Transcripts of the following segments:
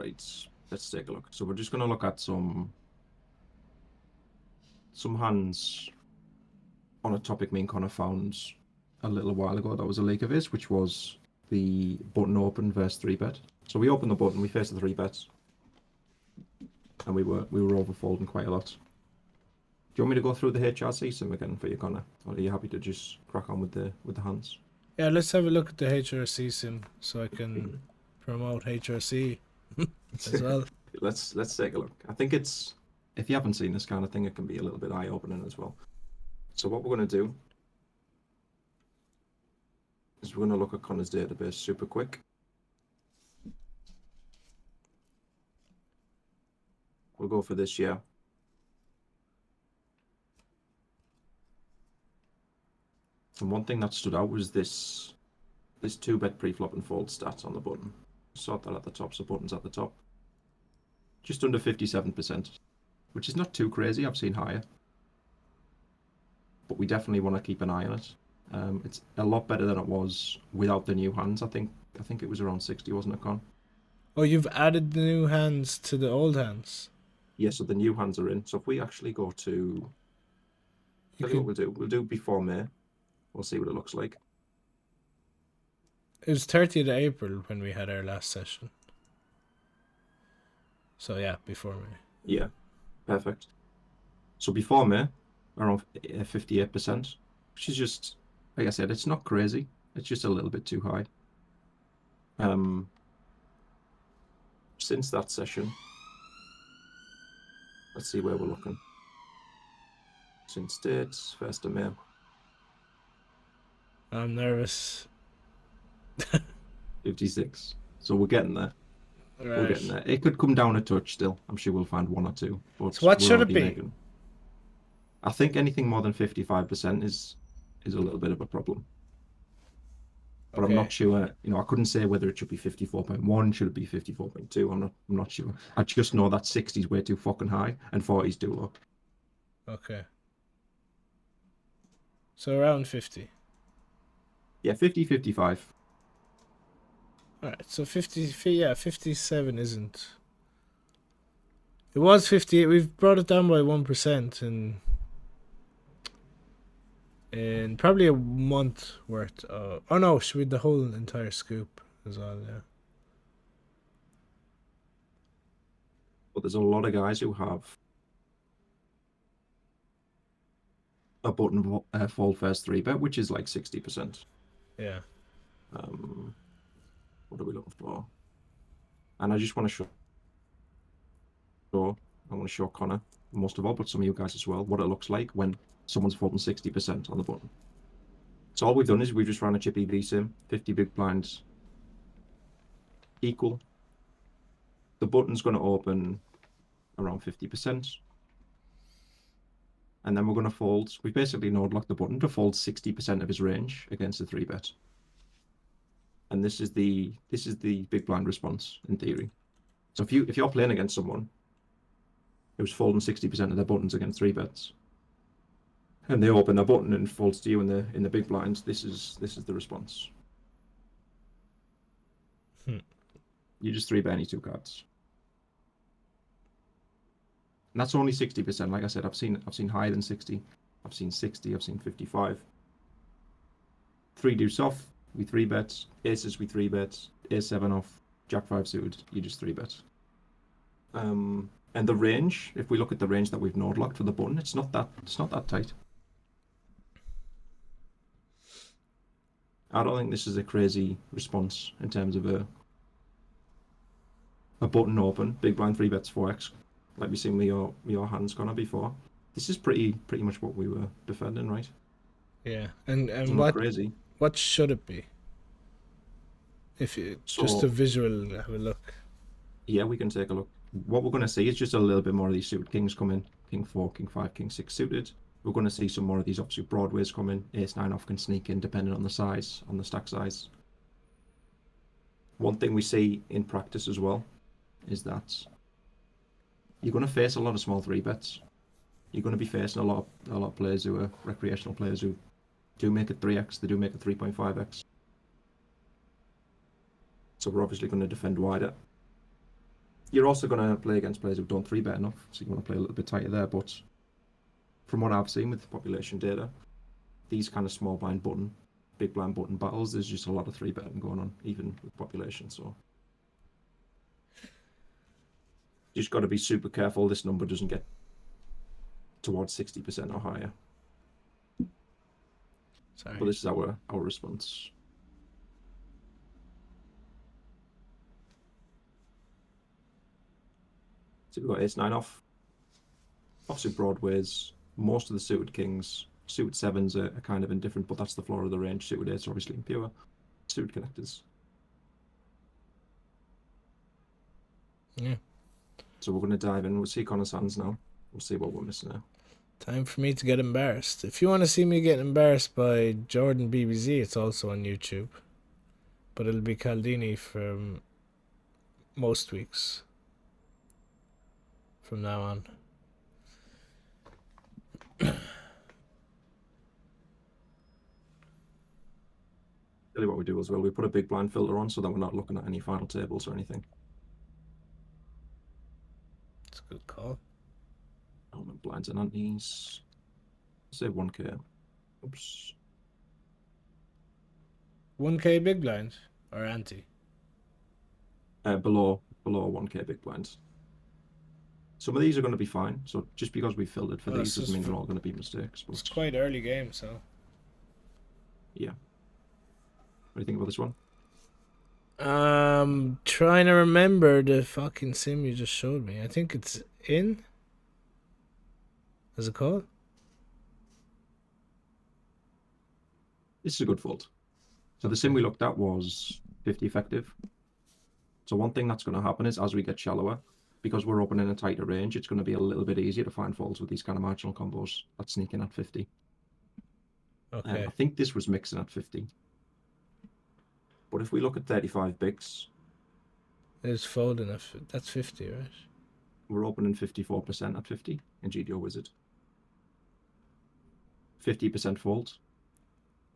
Right, let's take a look. So we're just going to look at some hands on a topic me and Connor found a little while ago. That was a leak of his, which was the button open versus 3-bet. So we opened the button, we faced the 3-bets, and we were overfolding quite a lot. Do you want me to go through the HRC sim again for you, Connor? Or are you happy to just crack on with the hands? Yeah, let's have a look at the HRC sim so I can promote HRC as well. Let's take a look. I think it's, if you haven't seen this kind of thing, it can be a little bit eye-opening as well. So what we're going to do is we're going to look at Connor's database super quick. We'll go for this year. And one thing that stood out was this 2-bet pre-flop and fold stat on the button. Sort that at the top, so button's at the top. Just under 57%, which is not too crazy. I've seen higher. But we definitely want to keep an eye on it. It's a lot better than it was without the new hands. I think it was around 60, wasn't it, Con? Oh, you've added the new hands to the old hands? Yeah, so the new hands are in. So if we actually go to... Tell you what we'll do. We'll do before May. We'll see what it looks like. It was 30th of April when we had our last session. So yeah, before May. Yeah, perfect. So before May, around 58%, which is just, like I said, it's not crazy. It's just a little bit too high. Since that session, let's see where we're looking. Since dates, 1st of May. I'm nervous. 56. So we're getting there. Right. We're getting there. It could come down a touch still. I'm sure we'll find one or two. But so what should it be? I think anything more than 55% is a little bit of a problem. But okay. I'm not sure. You know, I couldn't say whether it should be 54.1, should it be 54.2. I'm not sure. I just know that 60 is way too fucking high and 40 is too low. Okay. So around 50. Yeah, 50, 55. Alright, so 57 isn't. It was 58. We've brought it down by 1% in probably a month worth of... Oh no, should we the whole entire scoop as well, yeah. But there's a lot of guys who have a button fold first 3-bet, which is like 60%. Yeah. What are we looking for? And I just want to show Connor, most of all, but some of you guys as well, what it looks like when someone's folding 60% on the button. So all we've done is we've just run a chip EV sim, 50 big blinds equal. The button's going to open around 50%. And then we're going to fold. We basically node lock the button to fold 60% of his range against the 3-bet. And this is the big blind response in theory. So if you're playing against someone who's folding 60% of their buttons against 3-bets, and they open their button and folds to you in the big blinds, this is the response. You just 3-bet any 2 cards. And that's only 60%. Like I said, I've seen higher than 60. I've seen 60. I've seen 55. 3 deuce off. We 3-bet. Aces we 3-bet. Ace 7 off. Jack 5 suited. You just 3-bet. And the range, if we look at the range that we've node locked for the button, it's not that tight. I don't think this is a crazy response in terms of a button open, big blind 3-bets 4x, like we've seen with your hands, Connor, before. This is pretty much what we were defending, right? Yeah, and it's what crazy. What should it be? If you just a visual, have a look. Yeah, we can take a look. What we're going to see is just a little bit more of these suited kings come in. King 4, King 5, King 6 suited. We're going to see some more of these offsuit broadways come in. Ace 9 off can sneak in depending on the size, on the stack size. One thing we see in practice as well is that you're going to face a lot of small 3-bets. You're going to be facing a lot of players who are recreational players who do make it 3x, they do make it 3.5x. So we're obviously going to defend wider. You're also going to play against players who don't 3-bet enough, so you want to play a little bit tighter there. But from what I've seen with the population data, these kind of small blind button, big blind button battles, there's just a lot of 3-betting going on, even with population. So you just got to be super careful this number doesn't get towards 60% or higher. Sorry. But this is our response. So we've got ace-9 off. Offsuit broadways. Most of the suited kings. Suited 7s are kind of indifferent, but that's the floor of the range. Suited 8s are obviously impure. Suited connectors. Yeah. So we're going to dive in. We'll see Connor's hands now. We'll see what we're missing now. Time for me to get embarrassed. If you want to see me get embarrassed by Jordan BBZ, it's also on YouTube. But it'll be Caldini from most weeks from now on. Really what we do as well, we put a big blind filter on so that we're not looking at any final tables or anything. It's a good call. Element blinds and antes. Say 1k. Oops. 1k big blind or anti? Below 1k big blinds. Some of these are going to be fine. So just because we filtered for these doesn't mean they're all going to be mistakes. But it's quite early game, so. Yeah. What do you think about this one? Trying to remember the fucking sim you just showed me. I think it's in. Is it called? This is a good fold. So the sim we looked at was 50 effective. So one thing that's going to happen is as we get shallower, because we're opening a tighter range, it's going to be a little bit easier to find folds with these kind of marginal combos that sneak in at 50. Okay. I think this was mixing at 50. But if we look at 35 bigs, It's folding. That's 50, right? we're opening 54% at 50 in GTOwizard. 50% fold.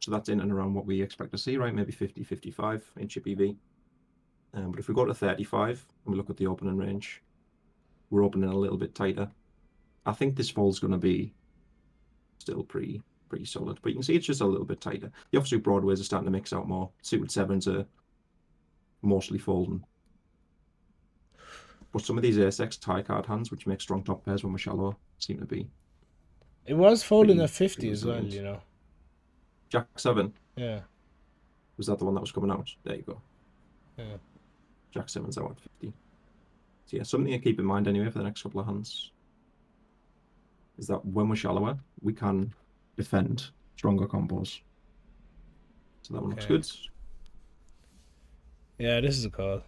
So that's in and around what we expect to see, right? Maybe 50, 55 in chip EV. But if we go to 35 and we look at the opening range, we're opening a little bit tighter. I think this fold's going to be still pretty solid. But you can see it's just a little bit tighter. The offsuit broadways are starting to mix out more. Suited 7s are mostly folding. But some of these ace-x tie card hands, which make strong top pairs when we're shallow, seem to be. It was folding Pretty- at 50 pretty as well, resilient. you know. Jack 7. Yeah. Was that the one that was coming out? There you go. Yeah. Jack 7's out at 50. So yeah, something to keep in mind anyway for the next couple of hands is that when we're shallower, we can defend stronger combos. So that one looks Okay. good. Yeah, this is a call.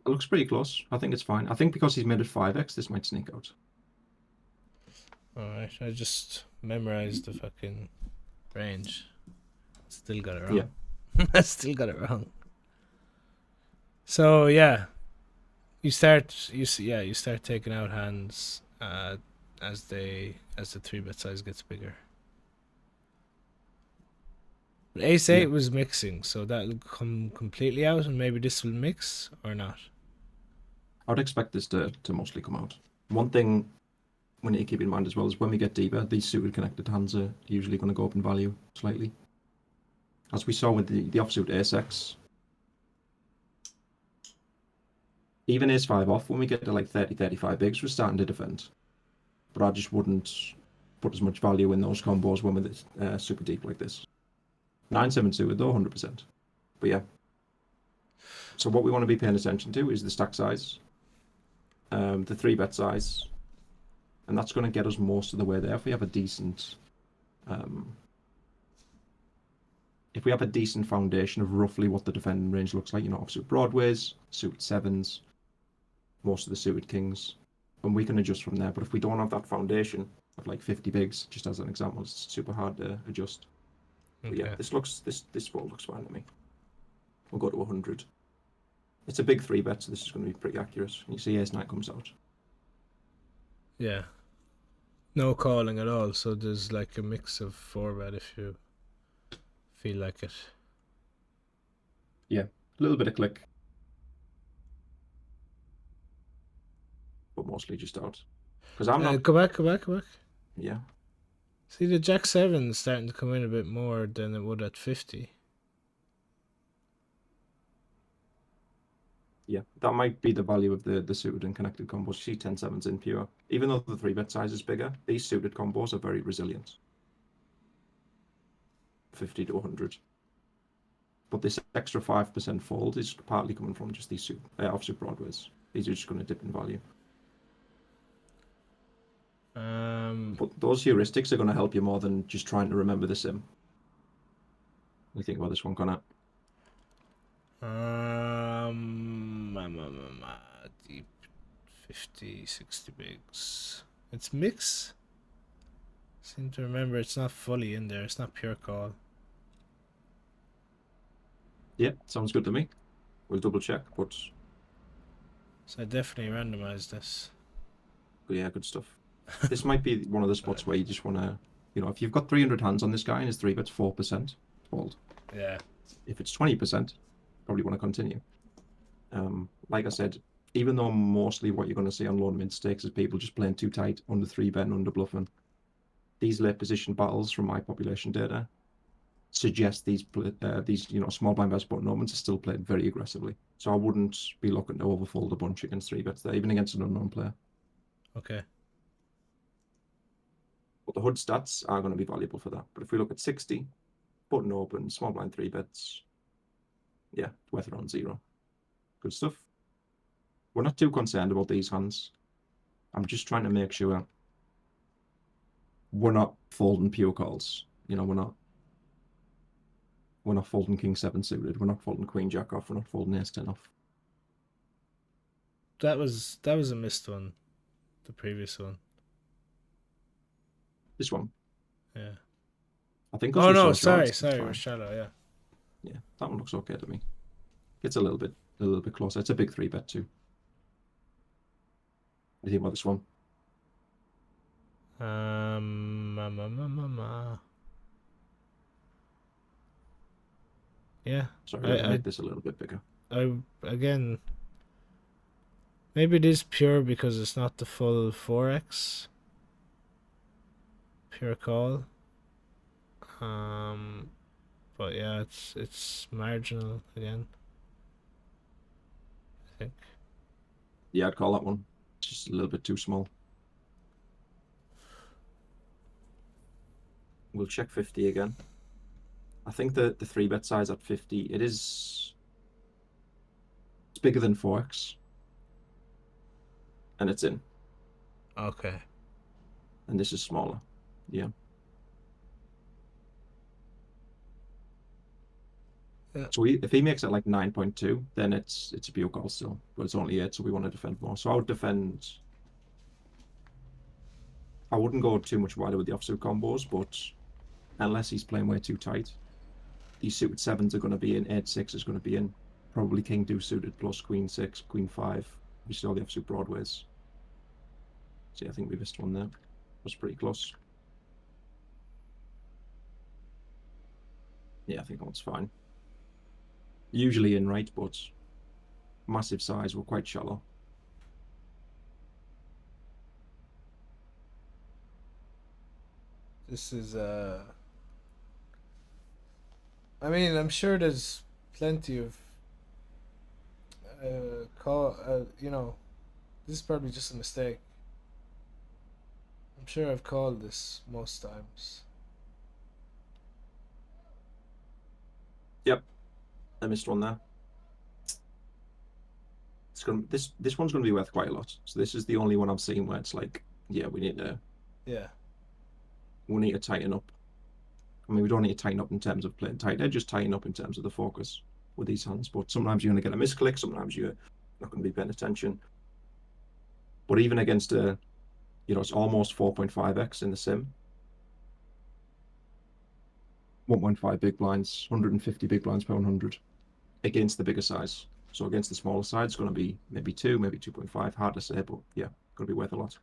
It looks pretty close. I think it's fine. I think because he's made it 5x, this might sneak out. Alright, I just memorized the fucking range. Still got it wrong. Yeah. I still got it wrong. So yeah, you start taking out hands as the 3-bet size gets bigger. But ace 8 was mixing, so that'll come completely out, and maybe this will mix or not. I would expect this to mostly come out. One thing we need to keep in mind as well is when we get deeper, these suited connected hands are usually going to go up in value slightly. As we saw with the offsuit ace-x, even ace-5 off, when we get to like 30, 35 bigs, we're starting to defend. But I just wouldn't put as much value in those combos when we're super deep like this. 9-7 suited though, 100%. But yeah. So what we want to be paying attention to is the stack size, the 3-bet size, and that's going to get us most of the way there. If we have a decent foundation of roughly what the defending range looks like, offsuit broadways, suited 7s, most of the suited kings, and we can adjust from there. But if we don't have that foundation of like 50 bigs, just as an example, it's super hard to adjust. Okay. But yeah, this fold looks fine to me. We'll go to 100. It's a big 3-bet, so this is going to be pretty accurate. You see ace-9 comes out. Yeah. No calling at all, so there's like a mix of 4-bet if you feel like it. Yeah, a little bit of click, but mostly just out. Because I'm not. Go back, go back, go back. Yeah, See, the Jack 7 starting to come in a bit more than it would at 50. yeah, that might be the value of the suited and connected combos. You see 10-7s in pure. Even though the 3-bet size is bigger, these suited combos are very resilient. 50 to 100. But this extra 5% fold is partly coming from just these offsuit broadways. These are just going to dip in value. But those heuristics are going to help you more than just trying to remember the sim. What do you think about this one, Connor? Deep 50, 60 bigs. It's mix. Seem to remember it's not fully in there. It's not pure call. Yeah, sounds good to me. We'll double check, but So I definitely randomized this. yeah, good stuff. This might be one of the spots where you just want to, if you've got 300 hands on this guy and his 3-bet's 4%, fold. Yeah. If it's 20%, probably want to continue. Like I said, even though mostly what you're going to see on low and mid stakes is people just playing too tight, under 3-bet and under bluffing, these late position battles from my population data suggest these small blind bets button opens are still played very aggressively. So I wouldn't be looking to overfold a bunch against 3-bets there, even against an unknown player. Okay. But the HUD stats are going to be valuable for that. But if we look at 60, button open, small blind 3-bets, yeah, worth around 0. Good stuff. We're not too concerned about these hands. I'm just trying to make sure we're not folding pure calls. We're not folding King 7 suited. We're not folding Queen Jack off. We're not folding Ace 10 off. That was a missed one. The previous one. This one, Yeah. I think. Oh no, we're sorry, fine. we're shallow. Yeah. Yeah, that one looks okay to me. It's a little bit closer. It's a big 3-bet too. What do you think about this one? Yeah. Sorry, let me make this a little bit bigger. Again, maybe it is pure because it's not the full 4x. Pure call. But yeah, it's marginal again. I think. Yeah, I'd call that one. It's just a little bit too small. We'll check 50 again. I think the 3-bet size at 50, it's bigger than 4x. And it's in. Okay. And this is smaller. Yeah. Yeah. So if he makes it like 9.2, then it's a pure call still. But it's only 8, so we want to defend more. So I would defend. I wouldn't go too much wider with the offsuit combos, but unless he's playing way too tight, these suited 7s are going to be in, 8-6 is going to be in, probably King Deuce suited plus Queen 6, Queen 5. We see all the offsuit broadways. See, I think we missed one there. Was pretty close. Yeah, I think that one's fine. Usually in right, but massive size. We're quite shallow. This is I mean, I'm sure there's plenty of call. This is probably just a mistake. I'm sure I've called this most times. Yep, I missed one there. It's gonna this one's gonna be worth quite a lot. So this is the only one I've seen where it's like, yeah, we need to tighten up. I mean, we don't need to tighten up in terms of playing tight. They're just tighten up in terms of the focus with these hands. But sometimes you're gonna get a misclick. Sometimes you're not gonna be paying attention. But even against it's almost 4.5x in the sim. 1.5 big blinds, 150 big blinds per 100 against the bigger size. So against the smaller side, it's going to be maybe 2, maybe 2.5. Hard to say, but yeah, going to be worth a lot.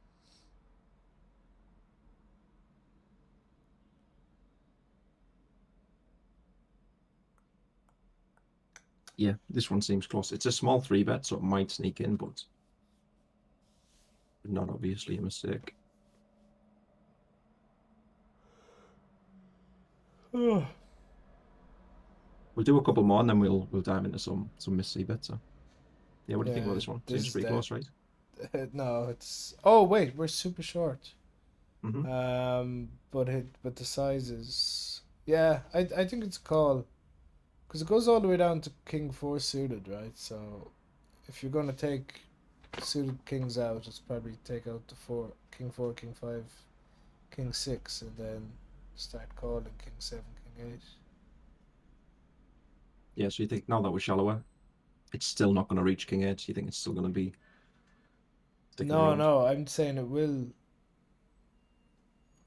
Yeah, this one seems close. It's a small 3-bet, so it might sneak in, but not obviously a mistake. Oh. We'll do a couple more and then we'll dive into some missed c-bets. So. Yeah, what do you think about Yeah, this one? this Seems is pretty close, right? no, it's. Oh wait, we're super short. Mm-hmm. But the size is. Yeah, I think it's a call, because it goes all the way down to King 4 suited, right? So if you're gonna take suited kings out, it's probably take out the King 4, King 5, King 6, and then start calling King 7, King 8. Yeah, so you think now that we're shallower, it's still not going to reach King 8? You think it's still going to be sticking No, around? no, I'm saying it will.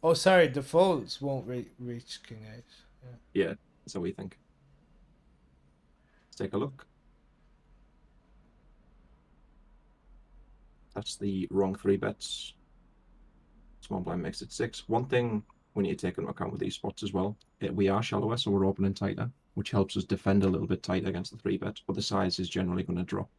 Oh, sorry, the folds won't reach King 8. Yeah. Yeah, that's what we think. Let's take a look. That's the wrong 3-bets. Small blind makes it 6. One thing we need to take into account with these spots as well, we are shallower, so we're opening tighter, which helps us defend a little bit tighter against the 3-bet, but the size is generally going to drop.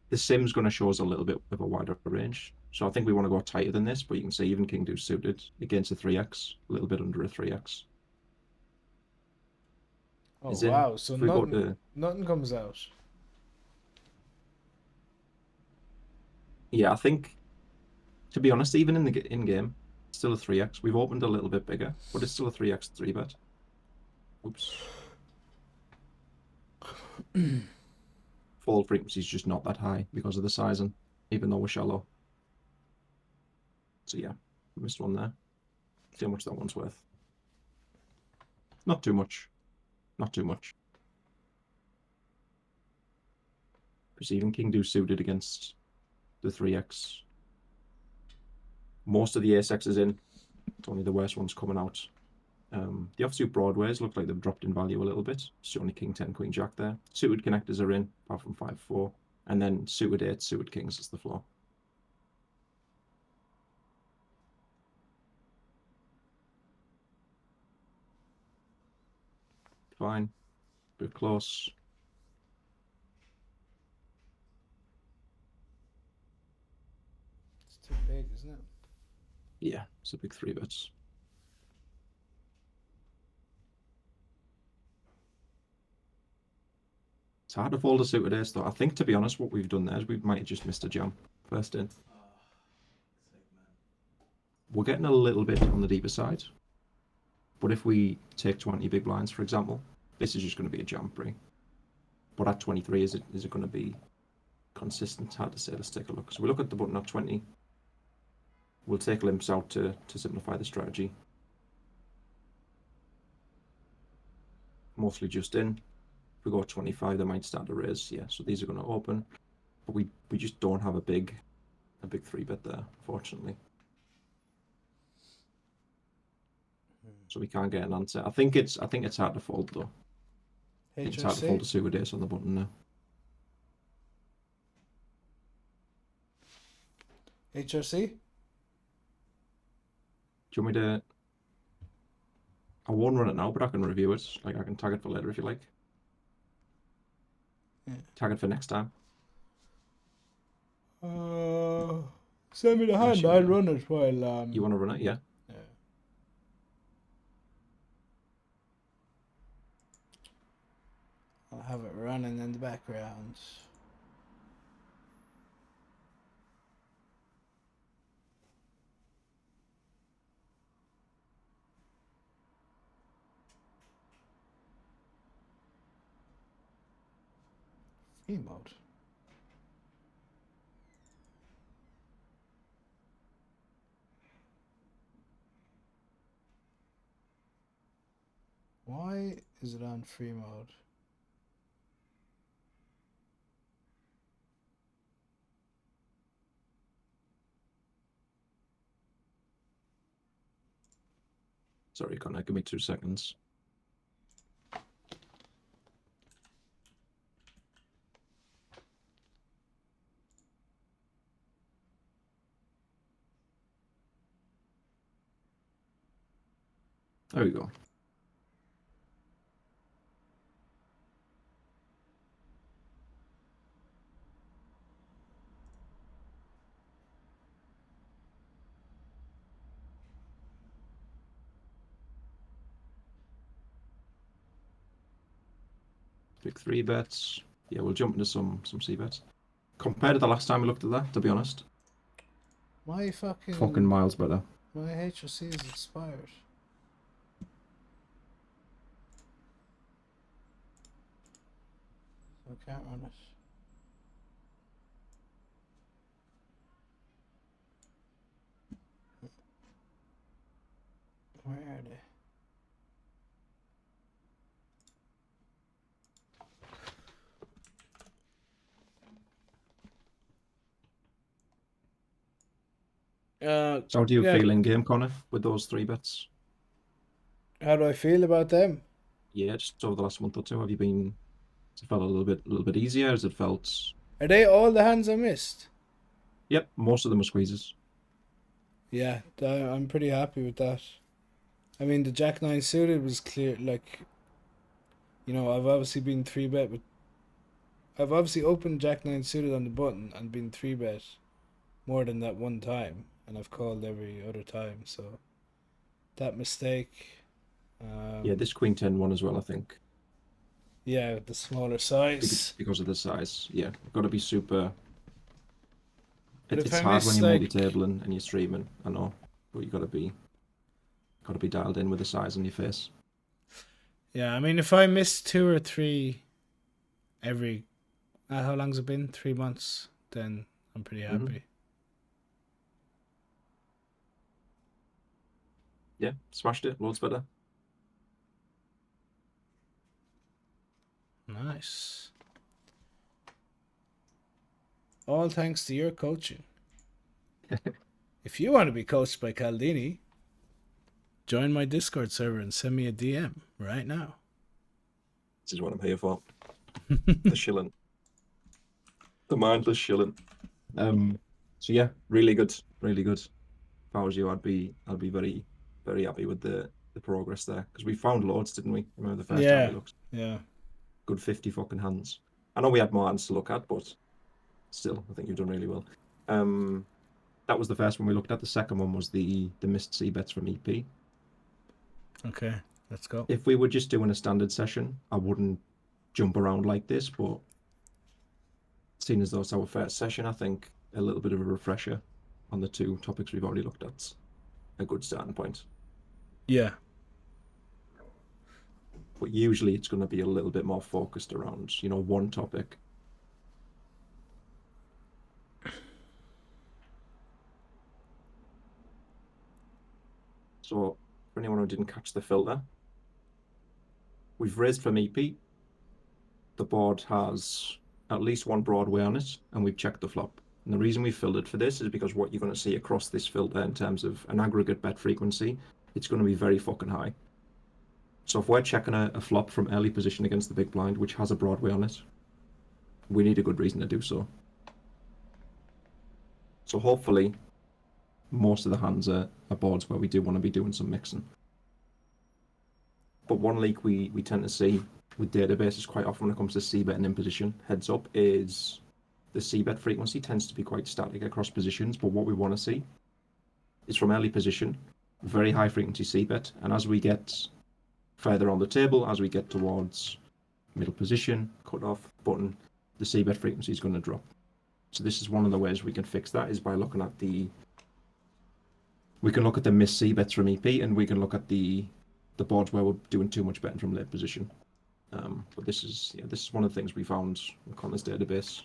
The sim's going to show us a little bit of a wider range. So I think we want to go tighter than this, but you can see even King Deuce suited against a 3x, a little bit under a 3x. Oh Is in. wow, so If we go nothing to, nothing comes out. yeah, I think, to be honest, even in the in-game, still a 3x. We've opened a little bit bigger, but it's still a 3x 3-bet. Oops. Fall frequency is just not that high because of the sizing, even though we're shallow. So yeah, missed one there. See how much that one's worth. Not too much. Not too much. Because even King Deuce suited against the 3x. Most of the ace-x is in. It's only the worst ones coming out. The offsuit broadways look like they've dropped in value a little bit. It's only King 10, Queen Jack there. Suited connectors are in, apart from 5-4. And then suited 8, suited kings is the floor. Fine. Bit close. It's too big, isn't it? Yeah, it's a big 3-bets. It's hard to fold a suited ace, though. I think, to be honest, what we've done there is we might have just missed a jam first in. We're getting a little bit on the deeper side. But if we take 20 big blinds, for example, this is just going to be a jam free. But at 23, is it going to be consistent? Hard to say. Let's take a look. So we look at the button at 20. We'll take limps out to simplify the strategy. Mostly just in. If we go 25, they might start to raise. Yeah, so these are going to open. But we just don't have a big 3-bet there, fortunately. So we can't get an answer. I think it's hard to fold though. I think it's hard to fold a HRC? suited ace on the button now. HRC? Do you want me to? I won't run it now, but I can review it. Like I can tag it for later if you like. Yeah. Tag it for next time. Send me the Unless hand. you I'll wanna- run it while You want to run it? Yeah. Yeah. I'll have it running in the background. Free mode. Why is it on free mode? Sorry, Connor. Give me 2 seconds. There we go. Big 3-bets. Yeah, we'll jump into some c-bets. Compared to the last time we looked at that, to be honest, My fucking miles better. my HOC is expired. So I can't run it. Where are they? So how do you yeah. feel in game, Connor, with those 3-bets? How do I feel about them? Yeah, just over the last month or two, have you been? Has it felt a little bit easier? Has it felt? Are they all the hands I missed? Yep, most of them are squeezes. Yeah, I'm pretty happy with that. I mean, the Jack 9 suited was clear. Like, you know, I've obviously been 3-bet with. I've obviously opened Jack 9 suited on the button and been 3-bet more than that one time, and I've called every other time. So that mistake. Yeah, this Queen 10 one as well, I think. Yeah, the smaller size. Because of the size. Yeah, got to be super. But if It's I hard when miss, you're like, multi-tabling and you're streaming, I know, but you got to be dialed in with the size on your face. yeah, I mean, if I miss 2 or 3 every, how long's it been? 3 months. Then I'm pretty happy. Yeah, smashed it. Loads better. Nice. All thanks to your coaching. If you want to be coached by Caldini, join my Discord server and send me a DM right now. This is what I'm here for. The shilling. The mindless shilling. So yeah, really good. Really good. If I was you, I'd be very, very happy with the progress there. Because we found loads, didn't we? Remember the first time we looked? Yeah. Good 50 fucking hands. I know we had more hands to look at, but still, I think you've done really well. That was the first one we looked at. The second one was the missed c-bets from EP. Okay, let's go. If we were just doing a standard session, I wouldn't jump around like this, but seeing as though it's our first session, I think a little bit of a refresher on the 2 topics we've already looked at a good starting point. Yeah. But usually it's going to be a little bit more focused around, one topic. So for anyone who didn't catch the filter, we've raised from EP. The board has at least one Broadway on it, and we've checked the flop. And the reason we filtered for this is because what you're going to see across this filter in terms of an aggregate bet frequency, it's going to be very fucking high. So if we're checking a flop from early position against the big blind, which has a Broadway on it, we need a good reason to do so. So hopefully, most of the hands are boards where we do want to be doing some mixing. But one leak we tend to see with databases quite often when it comes to c-bet and in position, heads up, is the c-bet frequency tends to be quite static across positions. But what we want to see is from early position, very high frequency c-bet. And as we get further on the table, as we get towards middle position, cut off button, the c-bet frequency is going to drop. So this is one of the ways we can fix that is by looking at we can look at the missed c-bets from EP, and we can look at the boards where we're doing too much betting from late position. But this is one of the things we found in Connor's database.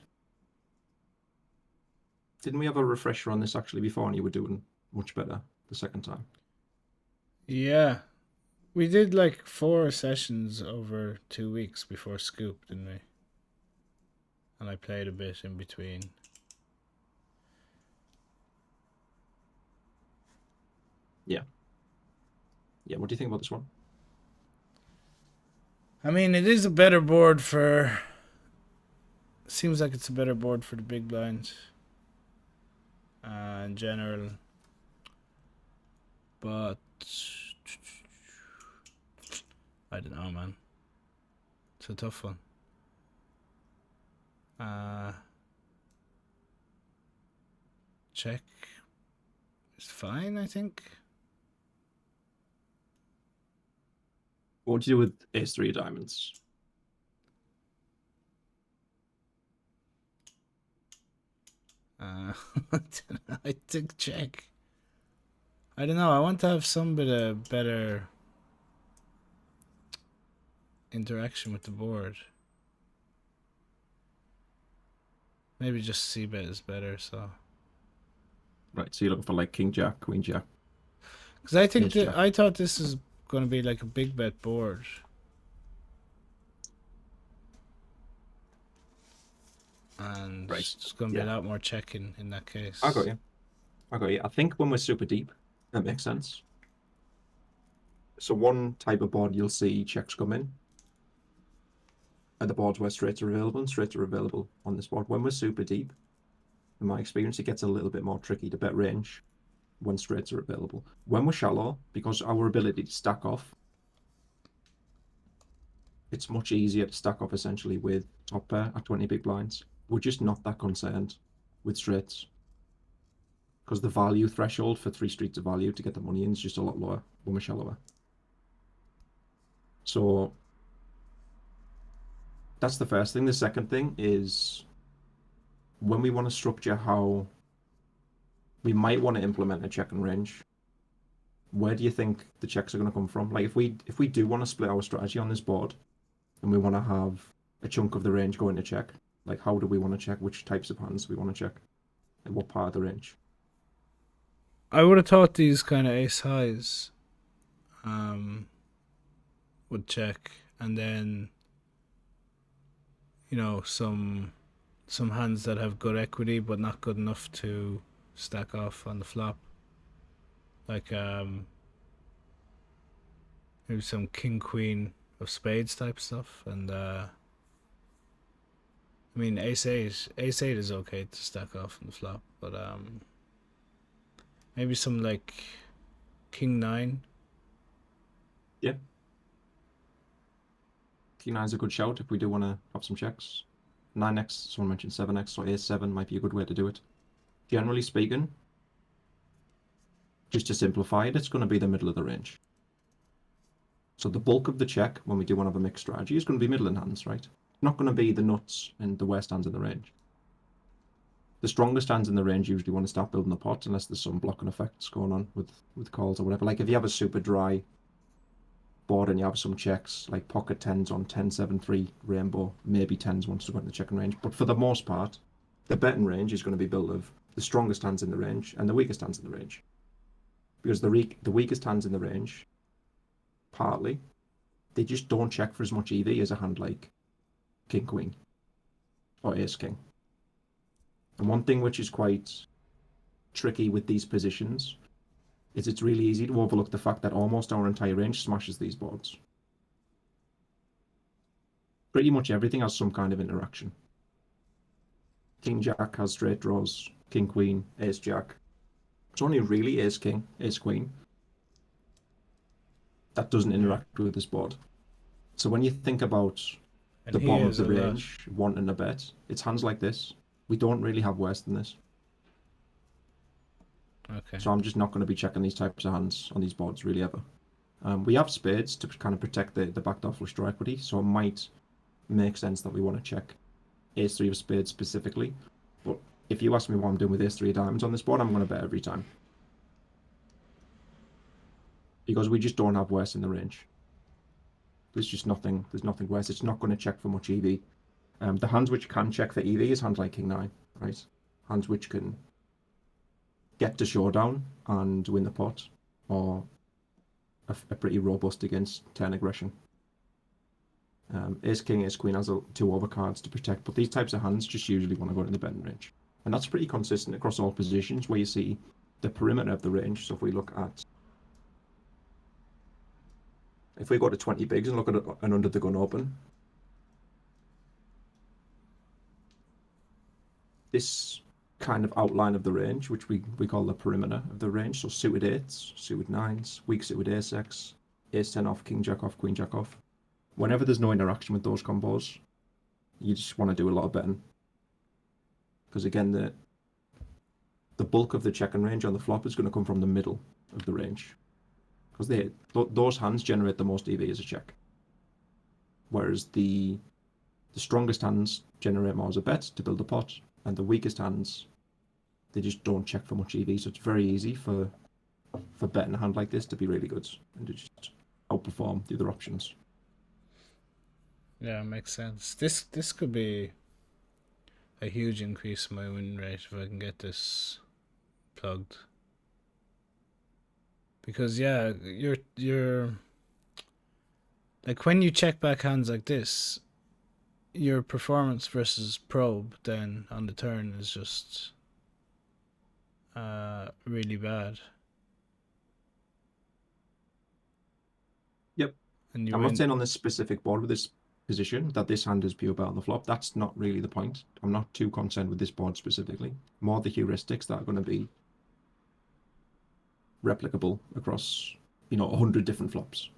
Didn't we have a refresher on this actually before, and you were doing much better the second time? Yeah. We did like 4 sessions over 2 weeks before Scoop, didn't we? And I played a bit in between. Yeah. Yeah, what do you think about this one? I mean, it is a better board for. Seems like it's a better board for the big blind. In general. But. I don't know, man. It's a tough one. Check. It's fine, I think. What would you do with ace 3 of diamonds? I think check. I don't know. I want to have some bit of better interaction with the board. Maybe just c-bet is better. So Right, so you're looking for like king jack, queen jack, because I think ace jack. I thought this is going to be like a big bet board. And Right. it's going to be a lot more checking in that case. I got you. I got you. I think when we're super deep, that makes sense. So one type of board you'll see checks come in. Are the boards where straights are available, and straights are available on this board. When we're super deep, in my experience, it gets a little bit more tricky to bet range when straights are available. When we're shallow, because our ability to stack off, it's much easier to stack off essentially with top pair at 20 big blinds. We're just not that concerned with straights because the value threshold for 3 streets of value to get the money in is just a lot lower when we're shallower. So that's the first thing. The second thing is when we want to structure how we might want to implement a check and range, where do you think the checks are going to come from? Like if we do want to split our strategy on this board and we want to have a chunk of the range going to check, like how do we want to check? Which types of hands we want to check? And what part of the range? I would have thought these kind of ace highs would check, and then some hands that have good equity but not good enough to stack off on the flop, like maybe some king queen of spades type stuff, and I mean ace eight is okay to stack off on the flop, but maybe some like king nine. Yeah. King nine is a good shout if we do want to have some checks. 9x, someone mentioned 7x, so ace 7 might be a good way to do it. Generally speaking, just to simplify it, it's going to be the middle of the range. So the bulk of the check, when we do want to have a mixed strategy, is going to be middling hands, right? Not going to be the nuts and the worst hands in the range. The strongest hands in the range usually want to start building the pot unless there's some blocking effects going on with calls or whatever. Like if you have a super dry board and you have some checks, like pocket tens on 10-7-3 rainbow, maybe tens wants to go into the checking range. But for the most part, the betting range is going to be built of the strongest hands in the range and the weakest hands in the range. Because the weakest hands in the range, partly, they just don't check for as much EV as a hand like King Queen or Ace King. And one thing which is quite tricky with these positions is it's really easy to overlook the fact that almost our entire range smashes these boards. Pretty much everything has some kind of interaction. King Jack has straight draws, King Queen, Ace Jack. It's only really Ace King, Ace Queen that doesn't interact with this board. So when you think about And the he bottom of is the a lot. range wanting a bet, it's hands like this. We don't really have worse than this. Okay. So I'm just not going to be checking these types of hands on these boards really ever. We have spades to kind of protect the backdoor flush draw equity, so it might make sense that we want to check ace 3 of spades specifically. But if you ask me what I'm doing with ace 3 of diamonds on this board, I'm going to bet every time. Because we just don't have worse in the range. There's nothing worse. It's not going to check for much EV. The hands which can check for EV is hands like King 9, right? Hands which can get to showdown and win the pot, or a pretty robust against turn aggression. Ace King, Ace Queen has 2 overcards to protect, but these types of hands just usually want to go in the betting range. And that's pretty consistent across all positions where you see the perimeter of the range. So if we look at, if we go to 20 bigs and look at an under the gun open, this kind of outline of the range, which we call the perimeter of the range, so suited 8s, suited 9s, weak suited Ace X, Ace 10 off, King Jack off, Queen Jack off. Whenever there's no interaction with those combos, you just want to do a lot of betting. Because again, the bulk of the checking range on the flop is going to come from the middle of the range. Because those hands generate the most EV as a check. Whereas the strongest hands generate more as a bet to build a pot, and the weakest hands they just don't check for much EV. So it's very easy for betting a hand like this to be really good and to just outperform the other options. Yeah, makes sense. This could be a huge increase in my win rate if I can get this plugged. Because yeah, you're like when you check back hands like this, your performance versus probe then on the turn is just really bad. Yep. And you I'm not win. saying on this specific board with this position that this hand is pure bet on the flop. That's not really the point. I'm not too concerned with this board specifically. More the heuristics that are going to be replicable across, 100 different flops.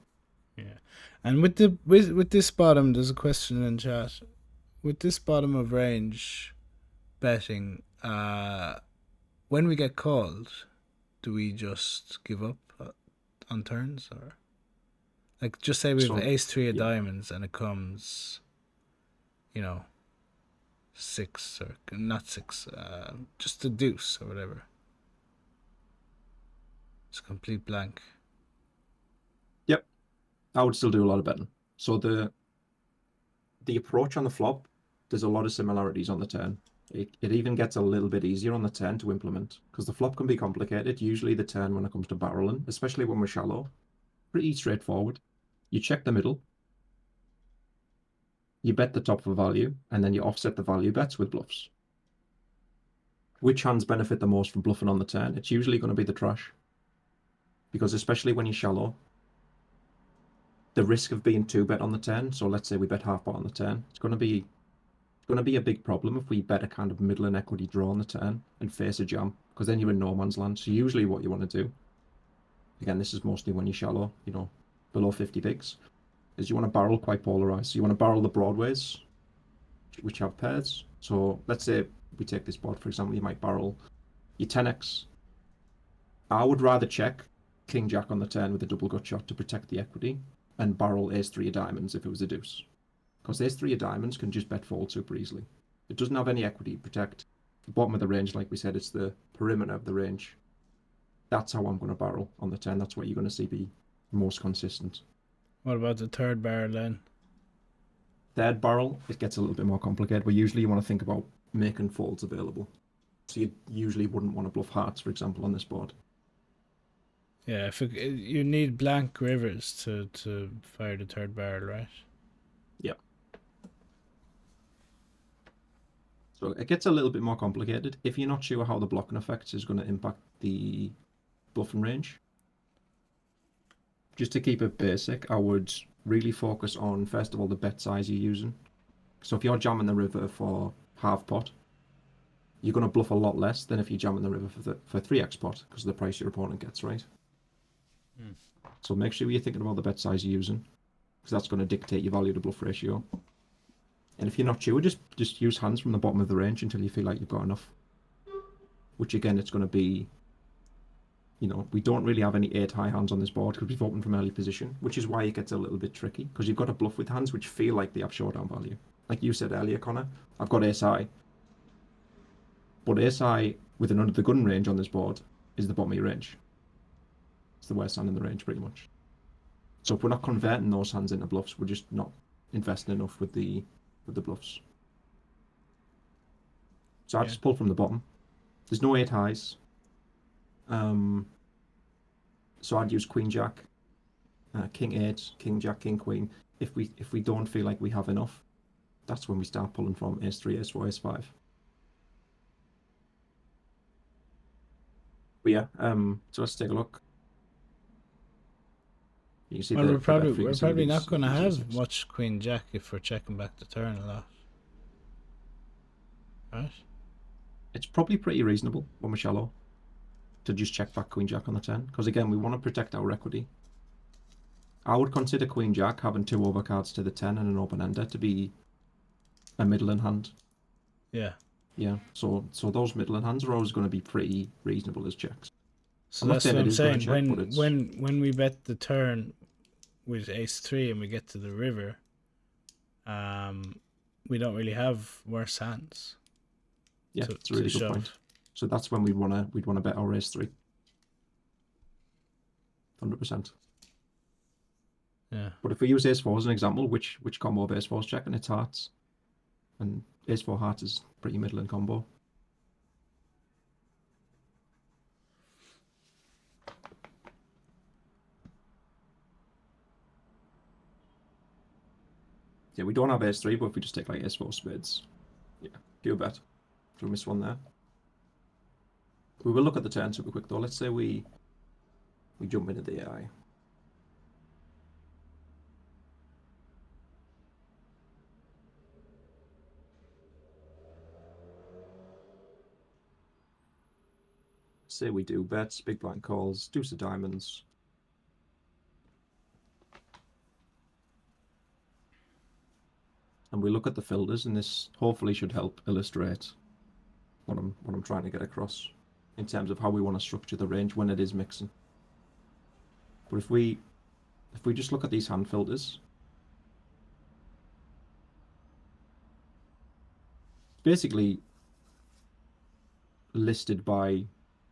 Yeah. And with this bottom, there's a question in chat. With this bottom of range betting, when we get called, do we just give up on turns, or like just say we have So, ace three of yeah. diamonds and it comes, you know, six or not six, just a deuce or whatever. It's a complete blank. Yep. I would still do a lot of betting. So the approach on the flop, there's a lot of similarities on the turn. It even gets a little bit easier on the turn to implement because the flop can be complicated. Usually the turn when it comes to barreling, especially when we're shallow, pretty straightforward. You check the middle, you bet the top for value, and then you offset the value bets with bluffs. Which hands benefit the most from bluffing on the turn? It's usually going to be the trash. Because especially when you're shallow, the risk of being two bet on the turn, so let's say we bet half pot on the turn, it's going to be a big problem if we bet a kind of middling equity draw on the turn and face a jam, because then you're in no man's land. So usually what you want to do, again, this is mostly when you're shallow, below 50 bigs, is you want to barrel quite polarized. So you want to barrel the broadways, which have pairs. So let's say we take this board, for example, you might barrel your 10x. I would rather check King Jack on the turn with a double gut shot to protect the equity and barrel ace three of diamonds if it was a deuce. Because ace three of diamonds can just bet fold super easily. It doesn't have any equity to protect the bottom of the range, like we said, it's the perimeter of the range. That's how I'm going to barrel on the turn. That's what you're going to see be most consistent. What about the third barrel then? Third barrel, it gets a little bit more complicated, but usually you want to think about making folds available. So you usually wouldn't want to bluff hearts, for example, on this board. Yeah, if you need blank rivers to fire the third barrel, right? Yeah. So it gets a little bit more complicated. If you're not sure how the blocking effects is going to impact the bluffing range, just to keep it basic, I would really focus on, first of all, the bet size you're using. So if you're jamming the river for half pot, you're going to bluff a lot less than if you're jamming the river for 3x pot because of the price your opponent gets, right? Mm. So make sure you're thinking about the bet size you're using because that's going to dictate your value to bluff ratio. And if you're not sure, just use hands from the bottom of the range until you feel like you've got enough. Which again, it's going to be, we don't really have any 8 high hands on this board because we've opened from early position, which is why it gets a little bit tricky because you've got to bluff with hands which feel like they have showdown value. Like you said earlier, Connor, I've got ace high. But ace high with an under the gun range on this board is the bottom of your range. It's the worst hand in the range, pretty much. So if we're not converting those hands into bluffs, we're just not investing enough with the bluffs. So I just pull from the bottom. There's no 8 highs. So I'd use Queen Jack, King 8, King Jack, King Queen. If we don't feel like we have enough, that's when we start pulling from Ace 3, Ace 4, Ace 5. But yeah, so let's take a look. You can see Well, the bet we're frequency probably not going to of these have aces. much Queen Jack if we're checking back the turn a lot, right? It's probably pretty reasonable when we're shallow to just check back Queen Jack on the turn because again we want to protect our equity. I would consider Queen Jack having 2 overcards to the 10 and an open ender to be a middling hand. Yeah. Yeah, so those middling hands are always going to be pretty reasonable as checks. So I'm not that's saying what it I'm is going to saying. check, but it's When we bet the turn with ace 3 and we get to the river, we don't really have worse hands. yeah, it's a really good point. So that's when we'd wanna bet our ace 3. 100%. Yeah. But if we use ace 4 as an example, which combo of ace 4 is checking? It's hearts. And ace 4 hearts is pretty middling combo. Yeah, we don't have ace 3, but if we just take like ace 4 spades, yeah, pure bet. So we miss one there. We will look at the turn super quick though. Let's say we jump into the AI. Say we do bets, big blind calls, deuce of diamonds. And we look at the filters, and this hopefully should help illustrate what I'm trying to get across in terms of how we want to structure the range when it is mixing. But if we just look at these hand filters, basically listed by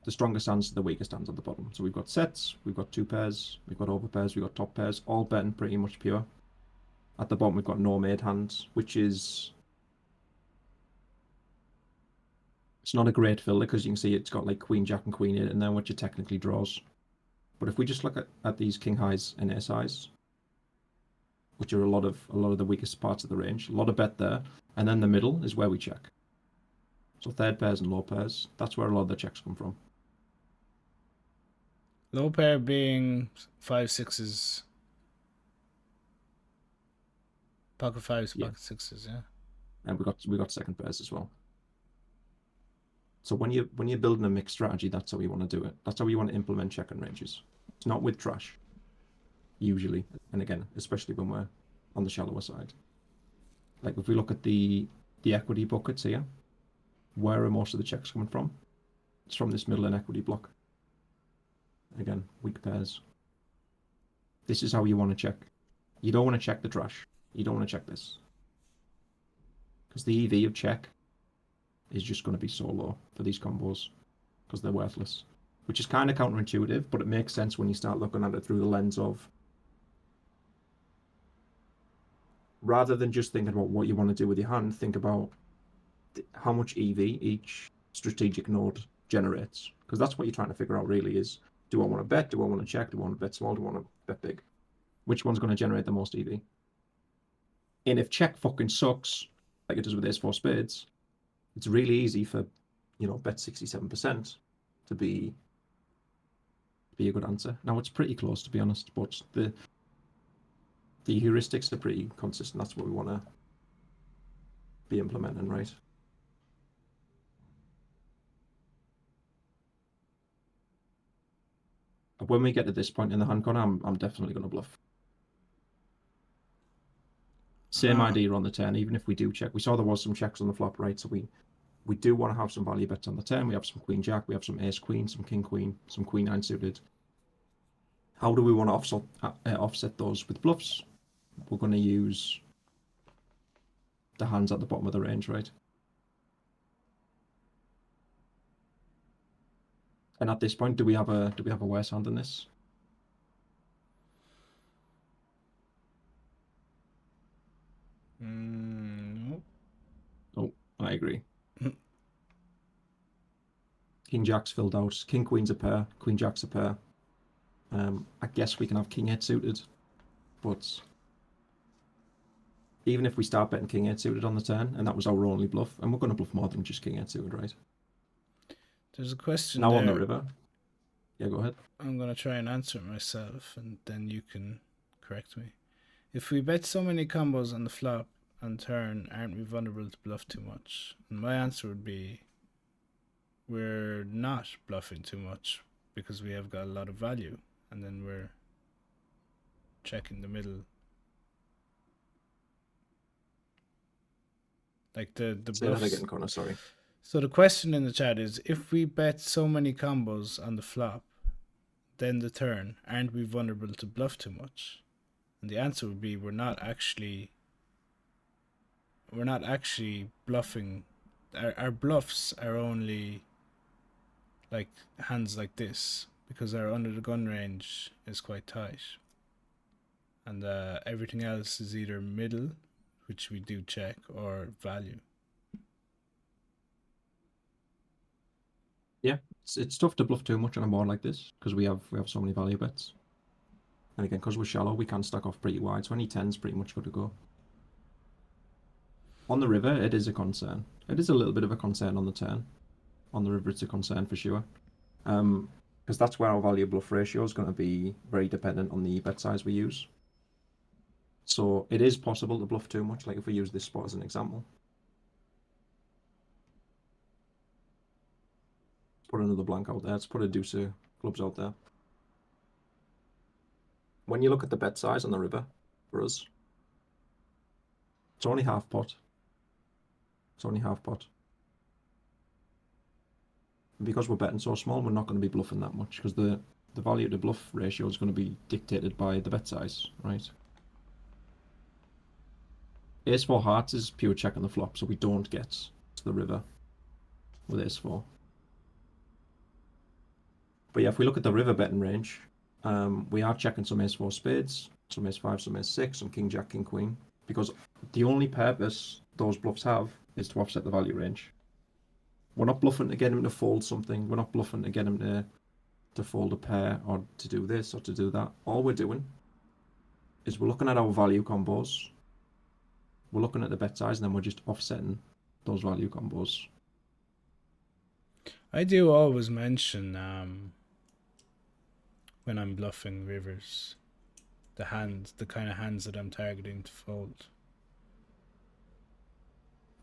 the strongest hands to the weakest hands at the bottom. So we've got sets, we've got two pairs, we've got over pairs, we've got top pairs, all betting pretty much pure. At the bottom we've got no made hands, which is, it's not a great filter because you can see it's got like queen, jack, and queen 8 in there, which are technically draws. But if we just look at these king highs and ace highs, which are a lot of the weakest parts of the range, a lot of bet there, and then the middle is where we check. So third pairs and low pairs, that's where a lot of the checks come from. Low pair being 5-6s. Pocket 5s, Yeah. pocket 6s, yeah. And we got second pairs as well. So when you're building a mixed strategy, that's how you want to do it. That's how you want to implement checking ranges. It's not with trash, usually, and again, especially when we're on the shallower side. Like if we look at the equity buckets here, where are most of the checks coming from? It's from this middle and equity block. Again, weak pairs. This is how you want to check. You don't want to check the trash. You don't want to check this. Because the EV of check is just going to be so low for these combos because they're worthless. Which is kind of counterintuitive, but it makes sense when you start looking at it through the lens of, rather than just thinking about what you want to do with your hand, think about how much EV each strategic node generates. Because that's what you're trying to figure out really is, do I want to bet? Do I want to check? Do I want to bet small? Do I want to bet big? Which one's going to generate the most EV? And if check fucking sucks, like it does with ace 4 spades, it's really easy for, bet 67% to be a good answer. Now it's pretty close, to be honest, but the heuristics are pretty consistent. That's what we want to be implementing, right? When we get to this point in the hand corner, I'm definitely going to bluff. Same idea on the turn, even if we do check. We saw there was some checks on the flop, right? So we do want to have some value bets on the turn. We have some queen jack, we have some ace queen, some king queen, some queen 9 suited. How do we want to offset those with bluffs? We're going to use the hands at the bottom of the range, right? And at this point, do we have a worse hand than this? Nope. Oh, I agree. King jack's filled out. King queen's a pair. Queen jack's a pair. I guess we can have king 8 suited, but even if we start betting king 8 suited on the turn, and that was our only bluff, and we're going to bluff more than just king 8 suited, right? There's a question now there. On the river. Yeah, go ahead. I'm going to try and answer it myself, and then you can correct me. If we bet so many combos on the flop and turn, aren't we vulnerable to bluff too much? And my answer would be, we're not bluffing too much because we have got a lot of value, and then we're checking the middle. Like the Say bluffs. that again, Connor, sorry. So the question in the chat is, if we bet so many combos on the flop, then the turn, aren't we vulnerable to bluff too much? And the answer would be, we're not actually bluffing. Our bluffs are only like hands like this, because our under the gun range is quite tight, and everything else is either middle, which we do check, or value. Yeah, it's tough to bluff too much on a board like this because we have so many value bets. And again, because we're shallow, we can stack off pretty wide, so any 10's pretty much good to go. On the river, it is a concern. It is a little bit of a concern on the turn. On the river, it's a concern for sure. Because that's where our value bluff ratio is going to be very dependent on the bet size we use. So it is possible to bluff too much, like if we use this spot as an example. Let's put another blank out there. Let's put a deuce of clubs out there. When you look at the bet size on the river, for us, it's only half pot. It's only half pot. And because we're betting so small, we're not going to be bluffing that much because the value to bluff ratio is going to be dictated by the bet size, right? Ace 4 hearts is pure check on the flop, so we don't get to the river with Ace 4. But yeah, if we look at the river betting range, we are checking some Ace 4 spades, some Ace 5, some Ace 6, some King Jack, King Queen, because the only purpose those bluffs have is to offset the value range. We're not bluffing to get him to fold something. We're not bluffing to get him to fold a pair or to do this or to do that. All we're doing is we're looking at our value combos. We're looking at the bet size, and then we're just offsetting those value combos. I do always mention when I'm bluffing rivers, the kind of hands that I'm targeting to fold.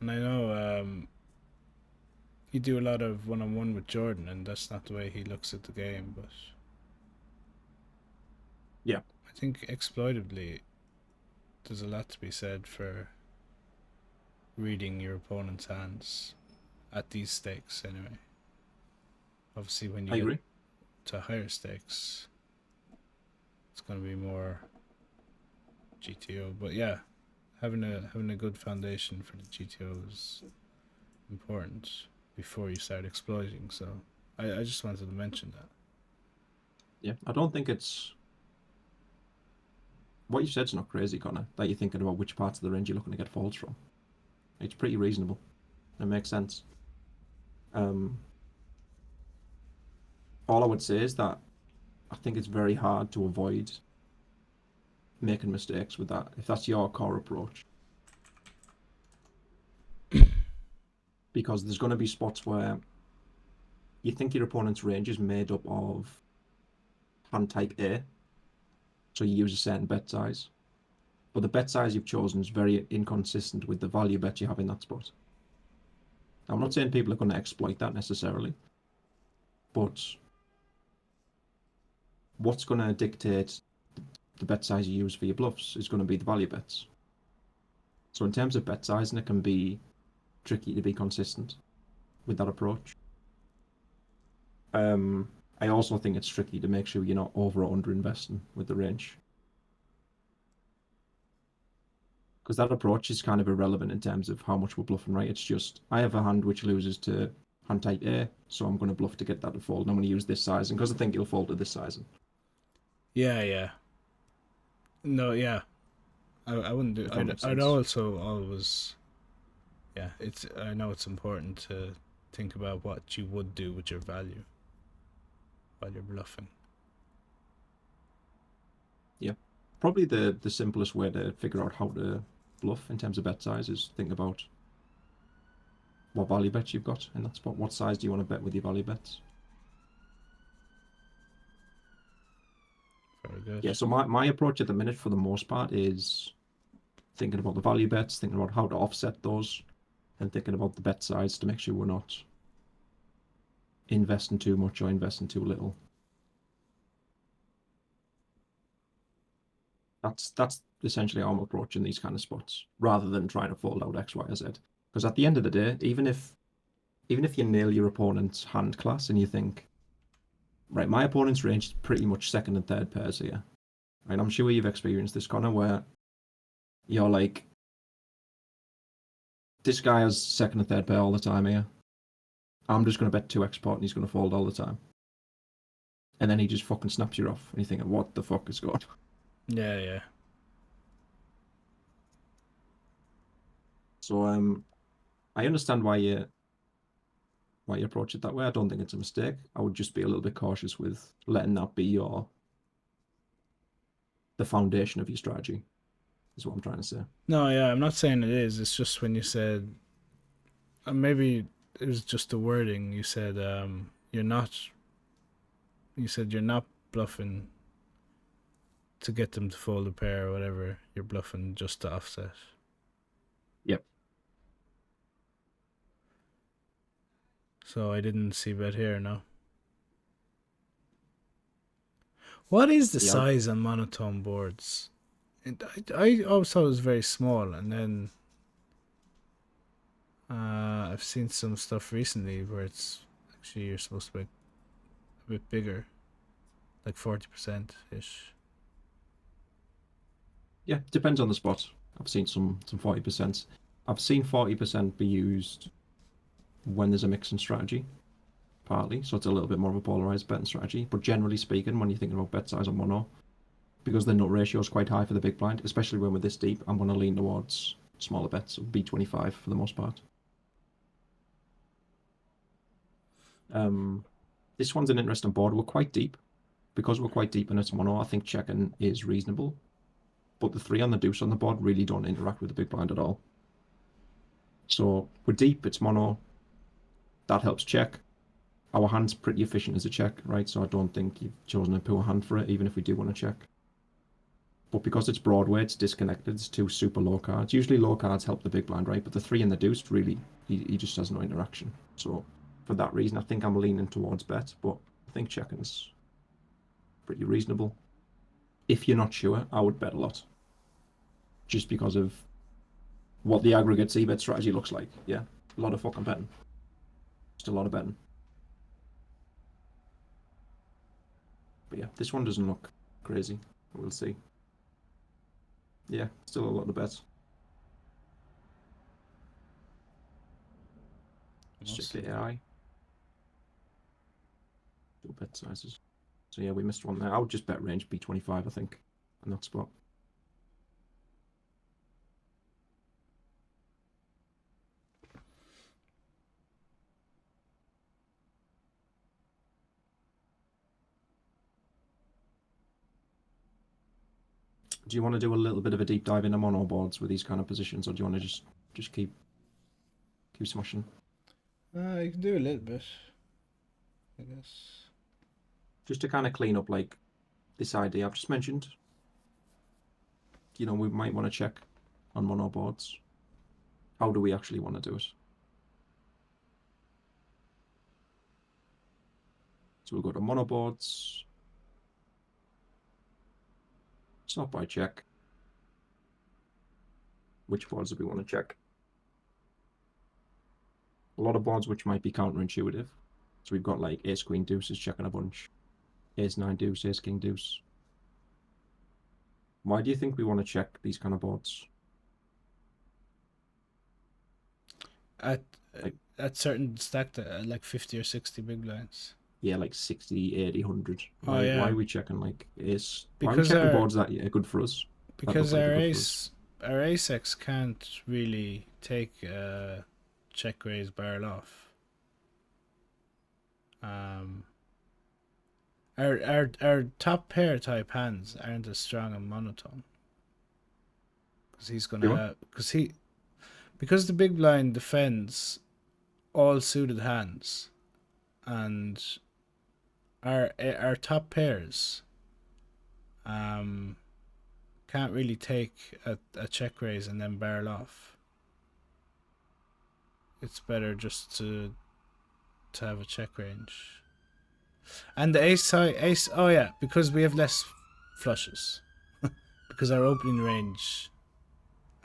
And I know you do a lot of one-on-one with Jordan, and that's not the way he looks at the game, but yeah, I think exploitably there's a lot to be said for reading your opponent's hands at these stakes anyway. Obviously when you I get agree. to higher stakes it's going to be more GTO, but yeah, having a good foundation for the GTO is important before you start exploiting. So I just wanted to mention that. Yeah, I don't think it's what you said's not crazy, Connor. That you're thinking about which parts of the range you're looking to get folds from. It's pretty reasonable. It makes sense. All I would say is that I think it's very hard to avoid making mistakes with that if that's your core approach. Because there's going to be spots where you think your opponent's range is made up of hand type A, so you use a certain bet size, but the bet size you've chosen is very inconsistent with the value bet you have in that spot. Now, I'm not saying people are going to exploit that necessarily, but what's going to dictate the bet size you use for your bluffs is going to be the value bets. So in terms of bet sizing, it can be tricky to be consistent with that approach. I also think it's tricky to make sure you're not over or under investing with the range. Because that approach is kind of irrelevant in terms of how much we're bluffing, right? It's just, I have a hand which loses to hand type A, so I'm going to bluff to get that to fold, and I'm going to use this sizing because I think it'll fold to this sizing. Yeah. No, yeah. I wouldn't do. I'd also always. Yeah, it's. I know it's important to think about what you would do with your value while you're bluffing. Yeah, probably the simplest way to figure out how to bluff in terms of bet size is think about what value bets you've got in that spot. What size do you want to bet with your value bets? Very good. Yeah, so my approach at the minute for the most part is thinking about the value bets, thinking about how to offset those, and thinking about the bet size to make sure we're not investing too much or investing too little. That's essentially how I'm approaching these kind of spots, rather than trying to fold out X, Y, or Z. Because at the end of the day, even if you nail your opponent's hand class and you think, right, my opponent's range is pretty much second and third pairs here. Right, I'm sure you've experienced this, Connor, where you're like, this guy has second and third pair all the time here. I'm just going to bet 2x pot and he's going to fold all the time. And then he just fucking snaps you off and you're thinking, what the fuck is going on? Yeah, yeah. So I understand why you approach it that way. I don't think it's a mistake. I would just be a little bit cautious with letting that be the foundation of your strategy, is what I'm trying to say. No, yeah, I'm not saying it is. It's just when you said, maybe it was just the wording. You said, you're not. You said you're not bluffing to get them to fold a pair or whatever. You're bluffing just to offset. Yep. So I didn't see bet here. No. What is the Yeah. size on monotone boards? I always thought it was very small, and then I've seen some stuff recently where it's actually you're supposed to be a bit bigger, like 40% ish. Yeah, depends on the spot. I've seen some 40%. I've seen 40% be used when there's a mixing strategy, partly, so it's a little bit more of a polarized betting strategy. But generally speaking, when you're thinking about bet size on 1-0, because the nut ratio is quite high for the big blind, especially when we're this deep, I'm going to lean towards smaller bets, so B25 for the most part. This one's an interesting board. We're quite deep. Because we're quite deep and it's 1-0, I think checking is reasonable. But the 3 on the deuce on the board really don't interact with the big blind at all. So we're deep, it's 1-0. That helps check. Our hand's pretty efficient as a check, right? So I don't think you've chosen a poor hand for it, even if we do want to check. But because it's Broadway, it's disconnected. It's 2 super low cards. Usually low cards help the big blind, right? But the 3 and the deuce, really, he just has no interaction. So for that reason, I think I'm leaning towards bet, but I think checking's pretty reasonable. If you're not sure, I would bet a lot. Just because of what the aggregate c-bet strategy looks like. Yeah, a lot of fucking betting. Just a lot of betting. But yeah, this one doesn't look crazy. We'll see. Yeah, still a lot of bets. Let's check the AI. Still bet sizes. So yeah, we missed one there. I would just bet range B25, I think, in that spot. Do you want to do a little bit of a deep dive into mono boards with these kind of positions, or do you want to just keep smashing? You can do a little bit, I guess. Just to kind of clean up like this idea I've just mentioned. You know, we might want to check on mono boards. How do we actually want to do it? So we'll go to mono boards. Sort by check. Which boards do we want to check? A lot of boards which might be counterintuitive. So we've got like ace queen deuce is checking a bunch. Ace 9 deuce, ace king deuce. Why do you think we want to check these kind of boards? At certain stacked like 50 or 60 big blinds. Yeah, like 60, 80, 100. Oh, yeah. Why are we checking like ace? Why are we Because checking boards that are good for us? Because like our good for us? our ace x can't really take check raise barrel off. Our top pair type hands aren't as strong on monotone. Because he's gonna have because the big blind defends all suited hands, and our top pairs can't really take a check raise and then barrel off. It's better just to have a check range. And the ace, oh yeah, because we have less flushes. Because our opening range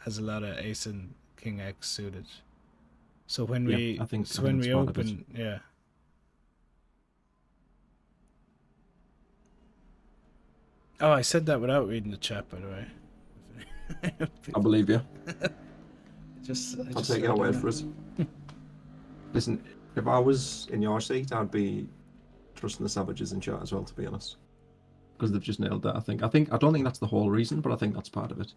has a lot of ace and king x suited. So when we open, yeah. Oh, I said that without reading the chat, by the way. I believe you. I'll take your word for it. Listen, If I was in your seat, I'd be trusting the savages in chat as well, to be honest, because they've just nailed that. I don't think that's the whole reason, but I think that's part of it.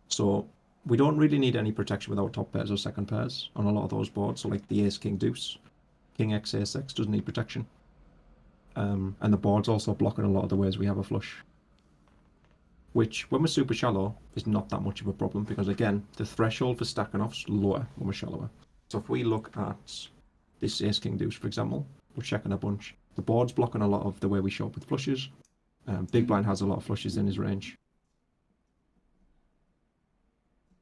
So we don't really need any protection with our top pairs or second pairs on a lot of those boards. So like the Ace King Deuce, King X Ace X doesn't need protection, and the board's also blocking a lot of the ways we have a flush, which when we're super shallow is not that much of a problem because again the threshold for stacking off's lower when we're shallower. So if we look at this Ace King Deuce, for example, we're checking a bunch. The board's blocking a lot of the way we show up with flushes. Big Blind has a lot of flushes in his range.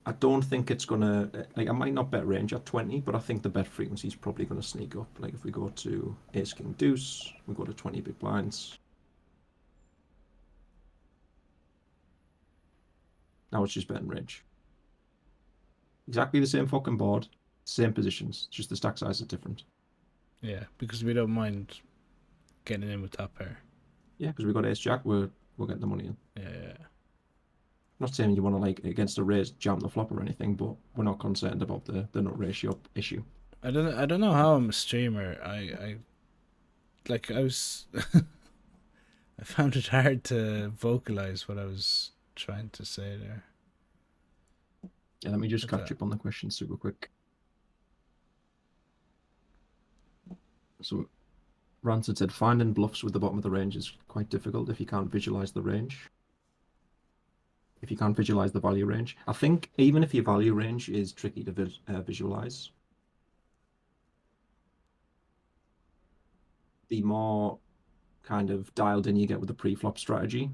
I don't think it's gonna like I might not bet range at 20, but I think the bet frequency is probably gonna sneak up. Like if we go to Ace King Deuce, we go to 20 big blinds. Now it's just betting range. Exactly the same fucking board, same positions, just the stack size is different. Yeah, because we don't mind getting in with top pair. Yeah, because we got Ace Jack, we're getting the money in. Yeah. Not saying you want to like against a raise jam the flop or anything, but we're not concerned about the nut ratio issue. I don't know how I'm a streamer. I was I found it hard to vocalize what I was trying to say there. Yeah, let me just Okay. catch up on the questions super quick. So Rancid said finding bluffs with the bottom of the range is quite difficult if you can't visualize the range. If you can't visualize the value range. I think even if your value range is tricky to visualize, the more kind of dialed in you get with the pre-flop strategy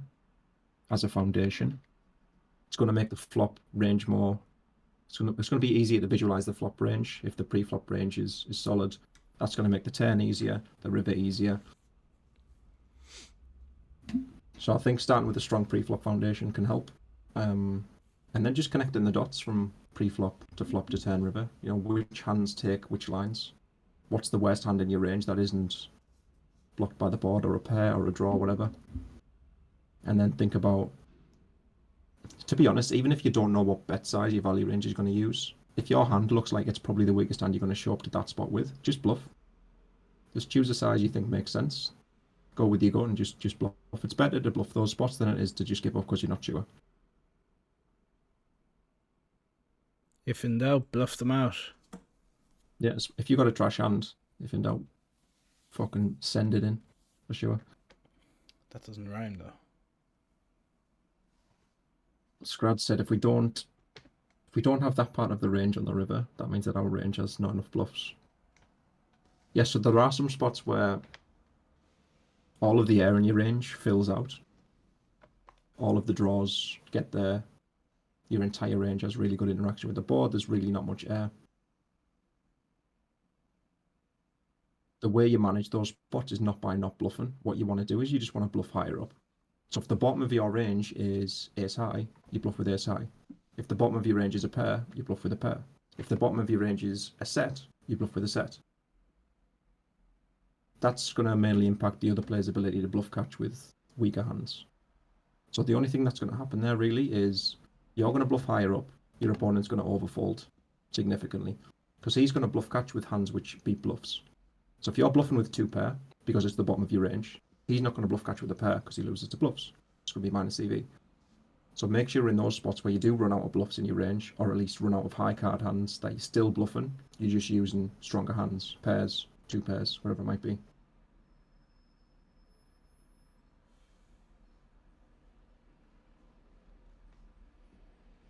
as a foundation, it's going to make the flop range more. It's going to be easier to visualize the flop range if the pre-flop range is solid. That's going to make the turn easier, the river easier. So I think starting with a strong pre-flop foundation can help. And then just connecting the dots from pre-flop to flop to turn river. You know, which hands take which lines. What's the worst hand in your range that isn't blocked by the board or a pair or a draw or whatever. And then think about, to be honest, even if you don't know what bet size your value range is going to use, if your hand looks like it's probably the weakest hand you're going to show up to that spot with, just bluff. Just choose a size you think makes sense. Go with your gut and just bluff. It's better to bluff those spots than it is to just give up because you're not sure. If in doubt, bluff them out. Yes, if you got a trash hand, if in doubt, fucking send it in for sure. That doesn't rhyme though. Scrad said if we don't have that part of the range on the river, that means that our range has not enough bluffs. Yes, so there are some spots where all of the air in your range fills out. All of the draws get there. Your entire range has really good interaction with the board. There's really not much air. The way you manage those spots is not by not bluffing. What you want to do is you just want to bluff higher up. So if the bottom of your range is ace high, you bluff with ace high. If the bottom of your range is a pair, you bluff with a pair. If the bottom of your range is a set, you bluff with a set. That's going to mainly impact the other player's ability to bluff catch with weaker hands. So the only thing that's going to happen there really is you're going to bluff higher up, your opponent's going to overfold significantly because he's going to bluff catch with hands which beat bluffs. So if you're bluffing with two pair because it's the bottom of your range, he's not going to bluff catch with a pair because he loses to bluffs. It's going to be minus EV. So make sure in those spots where you do run out of bluffs in your range, or at least run out of high card hands, that you're still bluffing. You're just using stronger hands, pairs, two pairs, whatever it might be.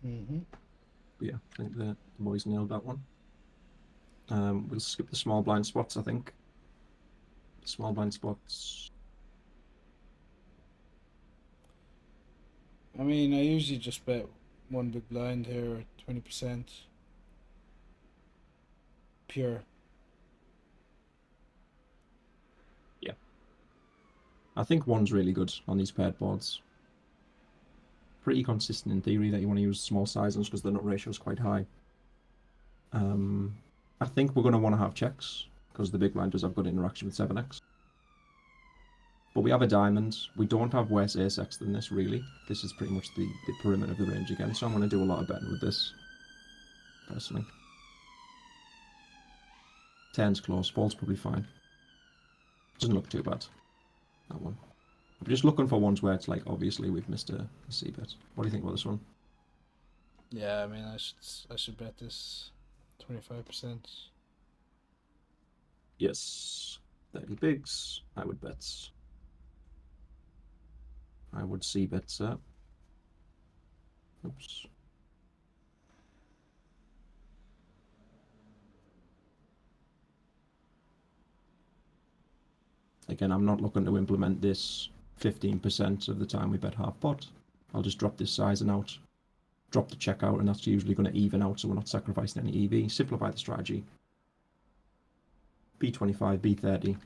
Mm-hmm. But yeah, I think the boys nailed that one. We'll skip the small blind spots, I think. Small blind spots. I mean, I usually just bet one big blind here, 20%. Pure. Yeah. I think one's really good on these paired boards. Pretty consistent in theory that you want to use small sizes because the nut ratio is quite high. I think we're going to want to have checks because the big blind does have good interaction with 7x. But we have a diamond. We don't have worse ace-x than this, really. This is pretty much the perimeter of the range again, so I'm going to do a lot of betting with this, personally. 10's close. Ball's probably fine. Doesn't look too bad, that one. I'm just looking for ones where it's like, obviously, we've missed a c-bet. What do you think about this one? Yeah, I mean, I should bet this 25%. Yes. 30 bigs. I would bet. I would c-bet, sir. Oops. Again, I'm not looking to implement this 15% of the time we bet half pot. I'll just drop this sizing out, drop the check out, and that's usually going to even out so we're not sacrificing any EV. Simplify the strategy. B25, B30.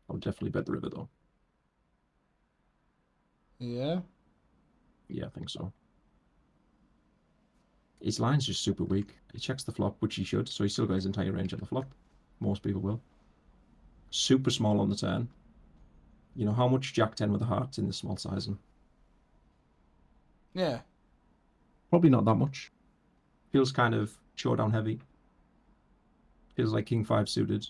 I would definitely bet the river though. Yeah? Yeah, I think so. His line's just super weak. He checks the flop, which he should, so he's still got his entire range on the flop. Most people will. Super small on the turn. You know, how much Jack 10 with a heart in this small sizing? Yeah. Probably not that much. Feels kind of showdown heavy. Feels like King 5 suited.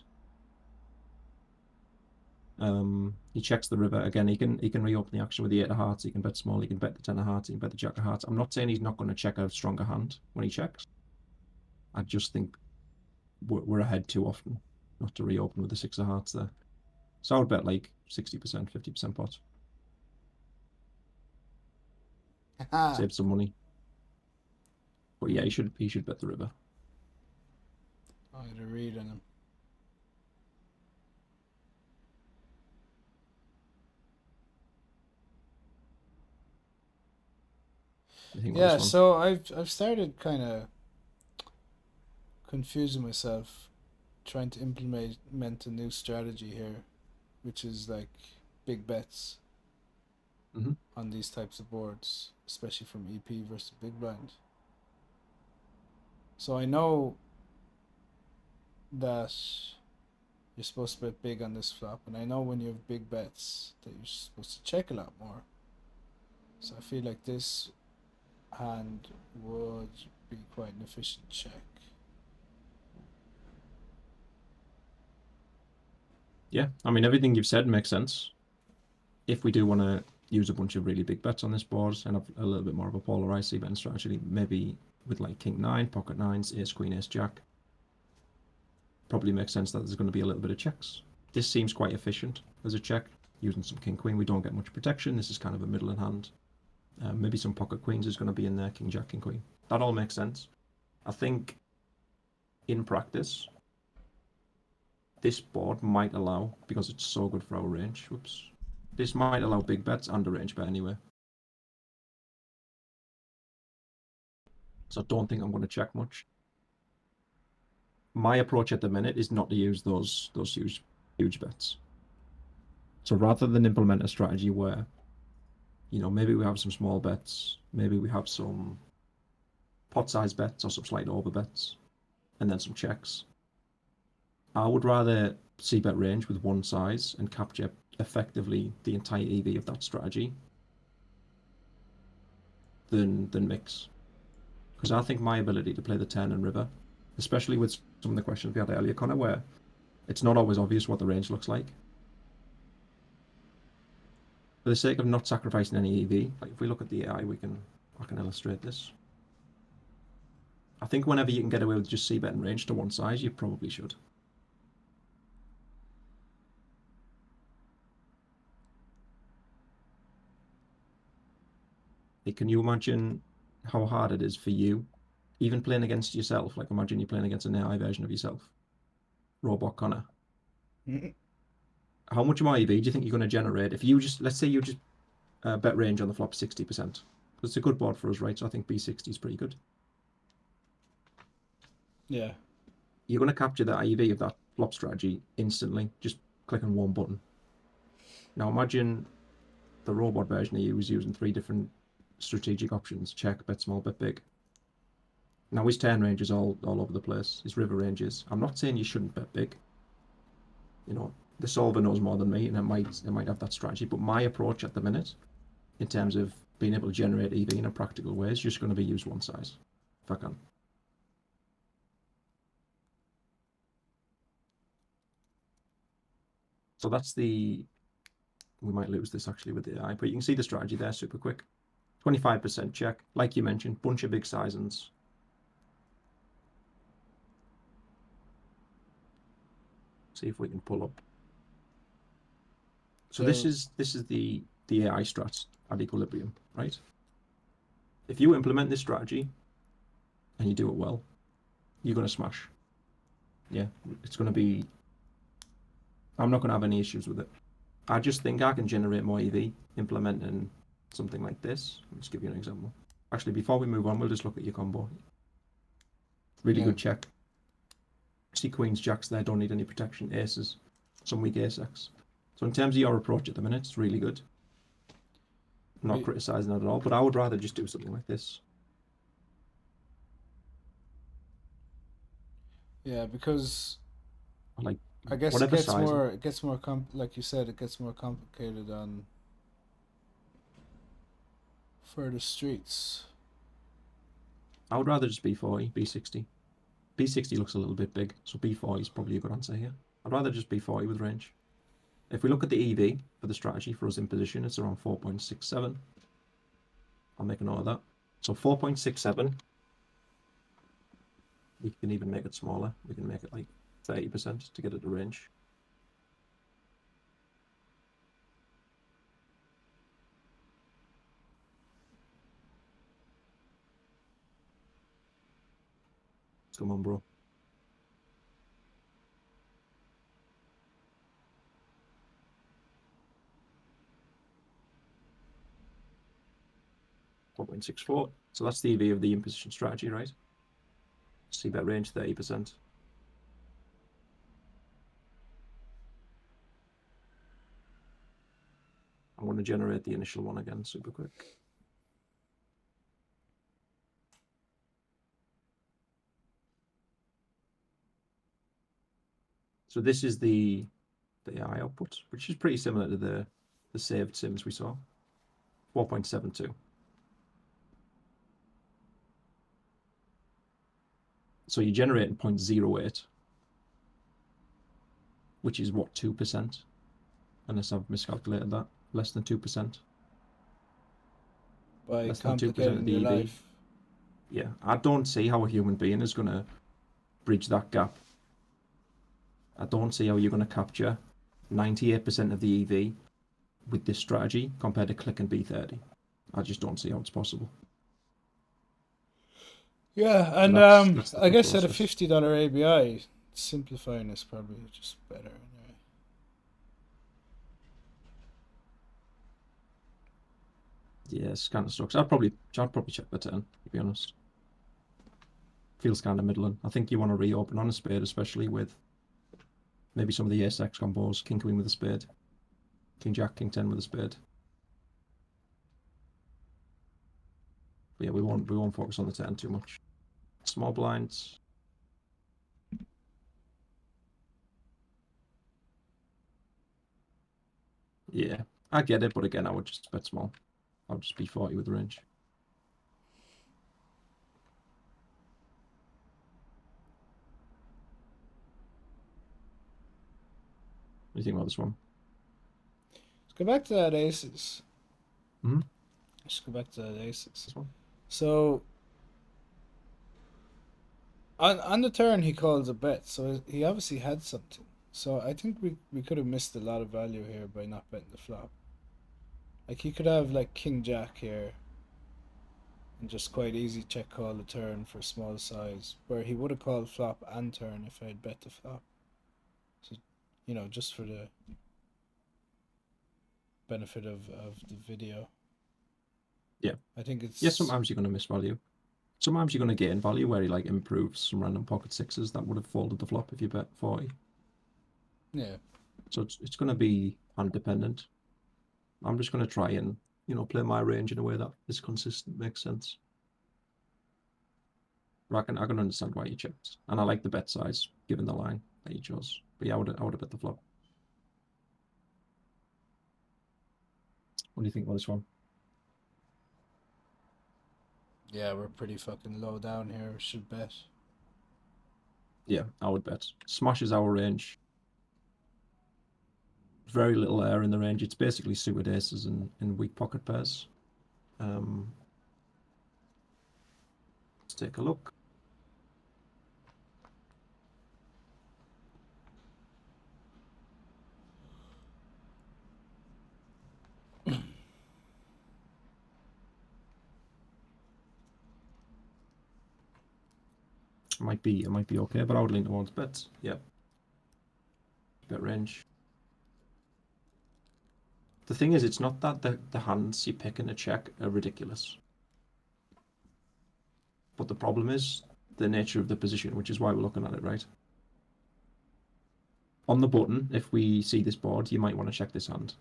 He checks the river again. He can reopen the action with the 8 of hearts. He can bet small. He can bet the 10 of hearts. He can bet the Jack of hearts. I'm not saying he's not going to check a stronger hand when he checks. I just think we're ahead too often not to reopen with the 6 of hearts there. So I would bet like 60%, 50% pot. Save some money. But yeah, he should bet the river. I had a read on him. I think Yeah, this one. so I've started kind of confusing myself trying to implement a new strategy here, which is like big bets on these types of boards, especially from EP versus big blind. So I know that you're supposed to bet big on this flop, and I know when you have big bets that you're supposed to check a lot more. So I feel like this hand would be quite an efficient check. Yeah, I mean, everything you've said makes sense. If we do want to use a bunch of really big bets on this board and have a little bit more of a polarized c-betting strategy, maybe with like King 9, Pocket 9s, Ace Queen, Ace Jack, probably makes sense that there's going to be a little bit of checks. This seems quite efficient as a check. Using some King Queen, we don't get much protection. This is kind of a middle in hand. Maybe some Pocket Queens is going to be in there, King Jack, King Queen. That all makes sense. I think in practice, this board might allow, because it's so good for our range, whoops, this might allow big bets and a range bet anyway. So I don't think I'm going to check much. My approach at the minute is not to use those huge bets. So rather than implement a strategy where, you know, maybe we have some small bets, maybe we have some pot size bets or some slight over bets, and then some checks, I would rather c-bet range with one size and capture effectively the entire EV of that strategy than mix. Because I think my ability to play the 10 and river, especially with some of the questions we had earlier, Connor, where it's not always obvious what the range looks like. For the sake of not sacrificing any EV, like if we look at the AI, I can illustrate this. I think whenever you can get away with just c-betting range to one size, you probably should. Like, can you imagine how hard it is for you, even playing against yourself? Like, imagine you're playing against an AI version of yourself, Robot Connor. How much more EV do you think you're going to generate if you just, let's say you just bet range on the flop 60%? It's a good board for us, right? So I think B60 is pretty good. Yeah. You're going to capture the EV of that flop strategy instantly, just clicking one button. Now imagine the robot version of you was using 3 different strategic options: check, bet small, bet big. Now his turn range is all over the place. His river range is. I'm not saying you shouldn't bet big. You know, the solver knows more than me, and it might have that strategy. But my approach at the minute, in terms of being able to generate EV in a practical way is just going to be use one size, if I can. So that's the, we might lose this actually with the AI, but you can see the strategy there super quick. 25% check, like you mentioned, bunch of big sizings. See if we can pull up. So this is the AI strats at equilibrium, right? If you implement this strategy and you do it well, you're going to smash. Yeah, it's going to be, I'm not going to have any issues with it. I just think I can generate more EV implementing something like this. Let me just give you an example. Actually, before we move on, we'll just look at your combo. Really good check. See queens, jacks there, don't need any protection. Aces, some weak ace-x. So in terms of your approach at the minute, it's really good. I'm not criticizing that at all, but I would rather just do something like this. Yeah, because Like, I guess whatever it size. gets more like you said, it gets more complicated on further streets. I would rather just B40, B60. B60 looks a little bit big, so B40 is probably a good answer here. I'd rather just B40 with range. If we look at the EV for the strategy for us in position, it's around 4.67. I'll make a note of that. So 4.67. We can even make it smaller. We can make it like 30% to get it to range. Come on, bro. .64. So that's the EV of the in-position strategy, right? C-bet range 30%. I'm going to generate the initial one again super quick. So this is the AI output, which is pretty similar to the saved sims we saw. 4.72. So you're generating 0.08, which is what, 2%? Unless I've miscalculated that. Less than 2%. By Less than 2% complicating of the your EV. life. Yeah, I don't see how a human being is going to bridge that gap. I don't see how you're going to capture 98% of the EV with this strategy compared to click and B30. I just don't see how it's possible. Yeah, and That's I the guess at a process. $50 ABI, simplifying is probably just better anyway. Yeah, scanner stocks. I'd probably check the 10, to be honest. Feels kind of middling. I think you want to reopen on a spade, especially with maybe some of the ace-x combos, king queen with a spade, king jack, king 10 with a spade. But yeah, we won't focus on the 10 too much. Small blinds. Yeah, I get it, but again, I would just bet small. I'll just be 40 with the range. What do you think about this one? Let's go back to that aces. Mm-hmm. Let's go back to that aces. This one? So on the turn he calls a bet, so he obviously had something. So I think we could have missed a lot of value here by not betting the flop. Like he could have like king jack here and just quite easy check call the turn for small size, where he would have called flop and turn if I had bet the flop. So, you know, just for the benefit of the video. Yeah. I think it's... Yeah, sometimes you're going to miss value. Sometimes you're going to gain value where he like improves some random pocket sixes that would have folded the flop if you bet 40. Yeah. So it's going to be independent. I'm just going to try and, you know, play my range in a way that is consistent, makes sense. I can understand why you checked, and I like the bet size given the line that you chose. But yeah, I would have bet the flop. What do you think about this one? Yeah, we're pretty fucking low down here. We should bet. Yeah, I would bet. Smashes our range. Very little air in the range. It's basically suited aces and weak pocket pairs. Let's take a look. It might be okay, but I would lean towards bets. Yeah. Bet range. The thing is, it's not that the hands you pick in a check are ridiculous. But the problem is the nature of the position, which is why we're looking at it, right? On the button, if we see this board, you might want to check this hand.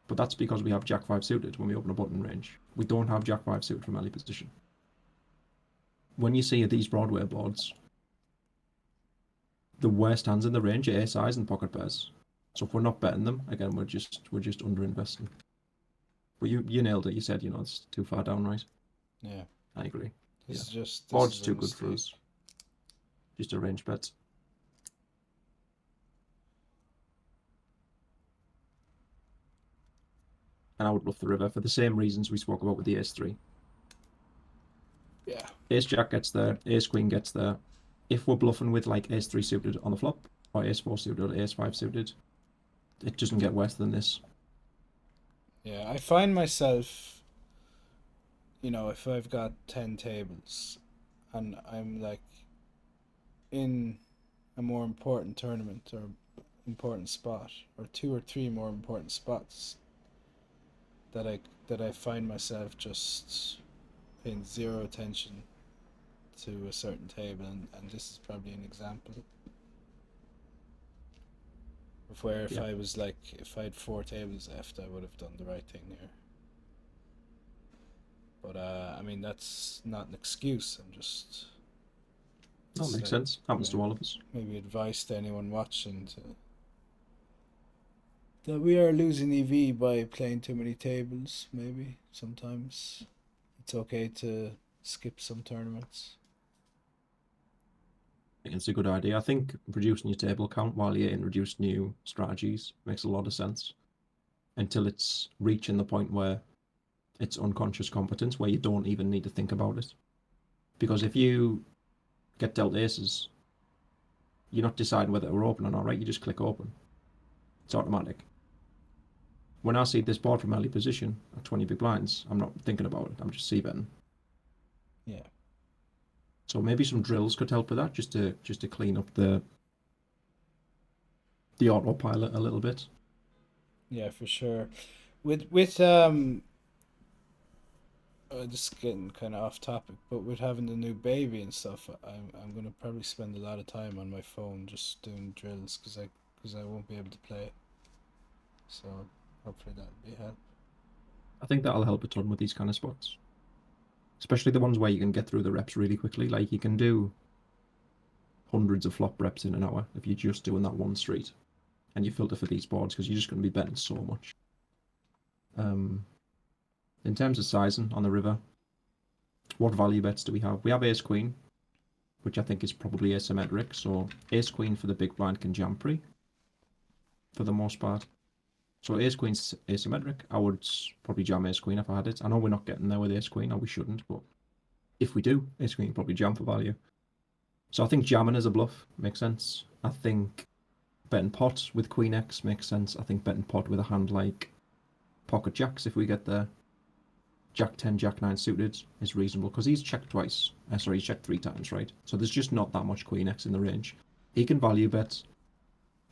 But that's because we have Jack 5 suited when we open a button range. We don't have Jack 5 suited from early position. When you see these Broadway boards, the worst hands in the range are ace size and pocket pairs. So if we're not betting them, again, we're just underinvesting. But you nailed it. You said, it's too far down, right? Yeah. I agree. This is just this Board's is too a good for mistake. us. Just a range bet. And I would bluff the river for the same reasons we spoke about with the ace 3. Yeah. Ace jack gets there, ace queen gets there. If we're bluffing with like ace 3 suited on the flop, or ace 4 suited, or ace 5 suited, it doesn't get worse than this. Yeah, I find myself, if I've got 10 tables and I'm like in a more important tournament or important spot or 2 or 3 more important spots that I find myself just paying zero attention to a certain table, and this is probably an example of where if Yeah. if I had 4 tables left, I would have done the right thing here. But I mean, that's not an excuse. I'm just That makes sense. Happens to all of us. maybe advice to anyone watching that we are losing EV by playing too many tables. Maybe sometimes it's okay to skip some tournaments. I think it's a good idea. I think reducing your table count while you introduce new strategies makes a lot of sense until it's reaching the point where it's unconscious competence, where you don't even need to think about it. Because if you get dealt aces, you're not deciding whether we're open or not, right? You just click open. It's automatic. When I see this board from early position at 20 big blinds, I'm not thinking about it. I'm just c-betting. Yeah. So maybe some drills could help with that, just to clean up the autopilot a little bit. Yeah, for sure. With just getting kind of off topic, but with having the new baby and stuff, I'm gonna probably spend a lot of time on my phone just doing drills because I won't be able to play. So hopefully that'll be help. I think that'll help a ton with these kind of spots, especially the ones where you can get through the reps really quickly. Like you can do hundreds of flop reps in an hour if you're just doing that one street, and you filter for these boards because you're just going to be betting so much. In terms of sizing on the river, what value bets do we have? We have ace queen, which I think is probably asymmetric. So ace queen for the big blind can jam pre for the most part. So ace queen's asymmetric. I would probably jam ace queen if I had it. I know we're not getting there with ace queen, or we shouldn't, but if we do, ace queen probably jam for value. So I think jamming as a bluff makes sense. I think betting pot with queen x makes sense. I think betting pot with a hand like pocket jacks, if we get there, jack 10, jack 9 suited, is reasonable because he's checked twice. Sorry, he's checked 3 times, right? So there's just not that much queen x in the range. He can value bet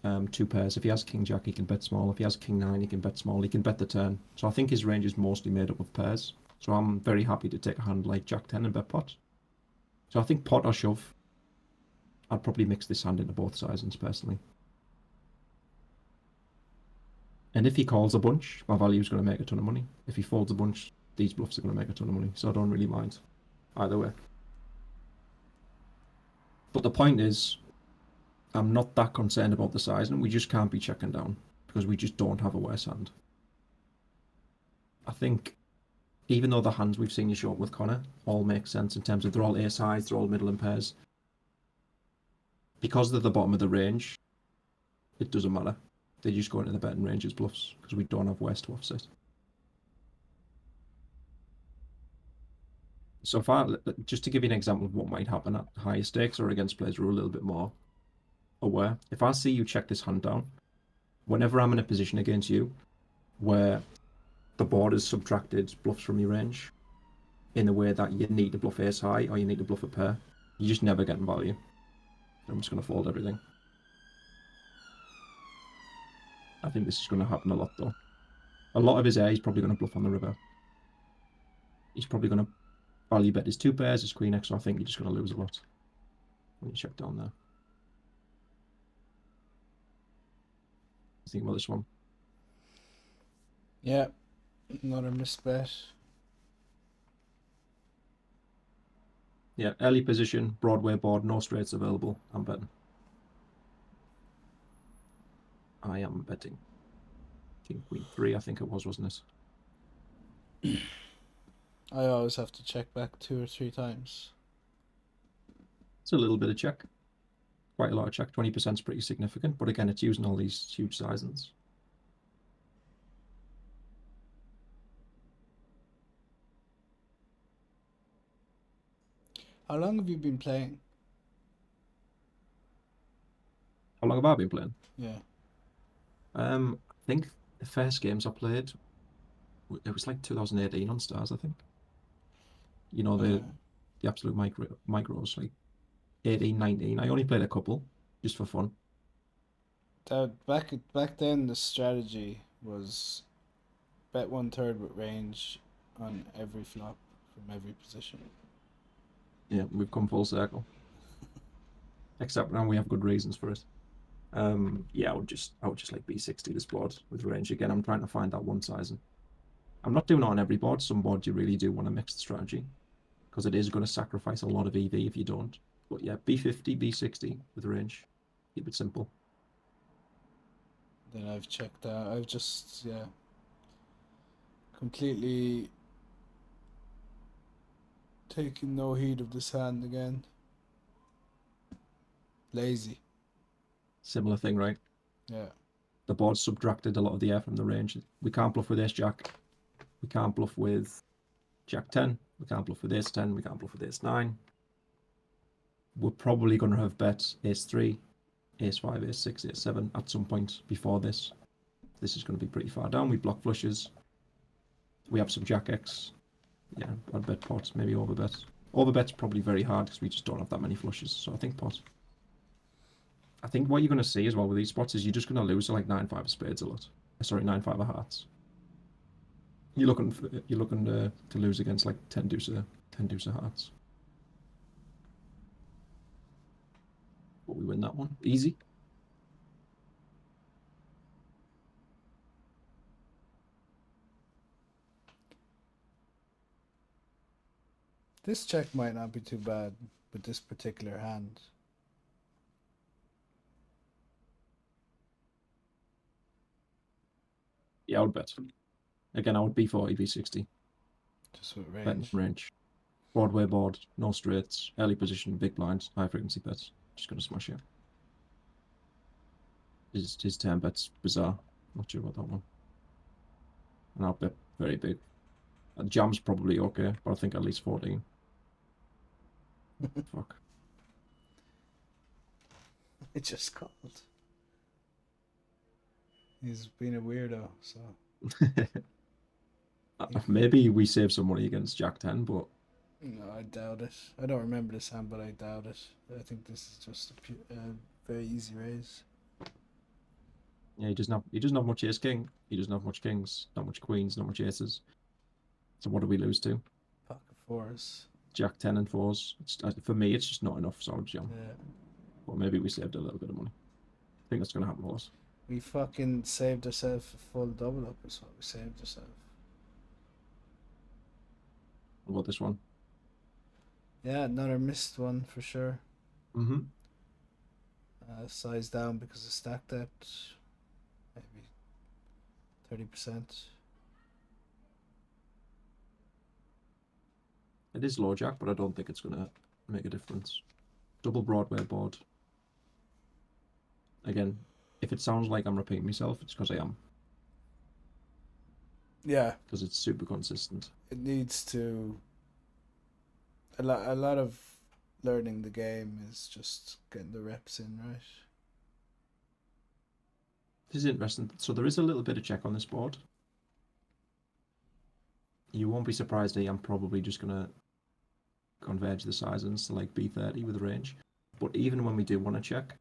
2 pairs. If he has king jack, he can bet small. If he has king 9, he can bet small. He can bet the turn. So I think his range is mostly made up of pairs. So I'm very happy to take a hand like jack 10 and bet pot. So I think pot or shove. I'd probably mix this hand into both sizings personally. And if he calls a bunch, my value is going to make a ton of money. If he folds a bunch, these bluffs are going to make a ton of money. So I don't really mind either way. But the point is, I'm not that concerned about the size, and we just can't be checking down because we just don't have a worse hand. I think even though the hands we've seen you show up with Connor all make sense in terms of they're all ace highs, they're all middle and pairs. Because they're the bottom of the range, it doesn't matter. They just go into the betting range as bluffs because we don't have ways to offset. So far, just to give you an example of what might happen at higher stakes or against players who are a little bit more aware, if I see you check this hand down, whenever I'm in a position against you where the board has subtracted bluffs from your range in the way that you need to bluff ace high or you need to bluff a pair, you just never get in value. I'm just going to fold everything. I think this is going to happen a lot though. A lot of his air, he's probably going to bluff on the river. He's probably going to value bet his two pairs, his queen X, so I think you're just going to lose a lot when you check down there. Think about this one. Yeah, another misbet. Yeah, early position, Broadway board, no straights available. I'm betting. I am betting. King, queen, 3, I think it was, wasn't it? I always have to check back 2 or 3 times. It's a little bit of check. Quite a lot of check. 20% is pretty significant, but again, it's using all these huge sizings. How long have you been playing? How long have I been playing? Yeah. I think the first games I played, it was like 2018 on Stars, I think. You know, the absolute micros, like 18, 19. I only played a couple, just for fun. Back then the strategy was bet 1/3 with range on every flop from every position. Yeah, we've come full circle. Except now we have good reasons for it. Yeah, I would just like B60 this board with range. Again, I'm trying to find that one sizing. I'm not doing it on every board. Some boards you really do want to mix the strategy because it is going to sacrifice a lot of EV if you don't. But yeah, B50, B60 with range. Keep it simple. Then I've checked out. I've just completely taken no heed of this hand again. Lazy. Similar thing, right? Yeah. The board subtracted a lot of the air from the range. We can't bluff with ace jack. We can't bluff with jack 10. We can't bluff with ace 10. We can't bluff with ace 9. We're probably going to have bet ace 3, ace 5, ace 6, ace 7 at some point before this. This is going to be pretty far down. We block flushes. We have some jack X. Yeah, I'd bet pot, maybe overbet. Overbet's probably very hard because we just don't have that many flushes. So I think pot. I think what you're going to see as well with these spots is you're just going to lose to like 9-5 of spades a lot. Sorry, 9-5 of hearts. You're looking to lose against like 10 deuce of hearts. But we win that one easy. This check might not be too bad with this particular hand. Yeah, I would bet. Again, I would B40, B60. Just with Betting range. range. Broadway board, no straights, early position, big blinds, high frequency bets. Just going to smash it. His turn bet's bizarre. Not sure about that one. And I'll bet very big. Jam's probably okay, but I think at least 14. Fuck. It just called. He's been a weirdo, so. Maybe we save some money against Jack 10, but No, I doubt it. I don't remember this hand, but I doubt it. I think this is just a very easy raise. yeah, he doesn't have much ace king. He doesn't have much kings, not much queens, not much aces. So what do we lose to? Pocket fours. Jack 10 and 4s. For me, it's just not enough, so I would jam. Yeah. But maybe we saved a little bit of money. I think that's going to happen to us. We fucking saved ourselves a full double up, is what we saved ourselves. What about this one? Yeah, another missed one for sure. Mm-hmm. Size down because of stack depth. Maybe 30%. It is low jack, but I don't think it's going to make a difference. Double Broadway board. Again, if it sounds like I'm repeating myself, it's because I am. Yeah. Because it's super consistent. It needs to. A lot of learning the game is just getting the reps in, right? This is interesting. So there is a little bit of check on this board. You won't be surprised I'm probably just going to converge the sizings to like B30 with range. But even when we do want to check,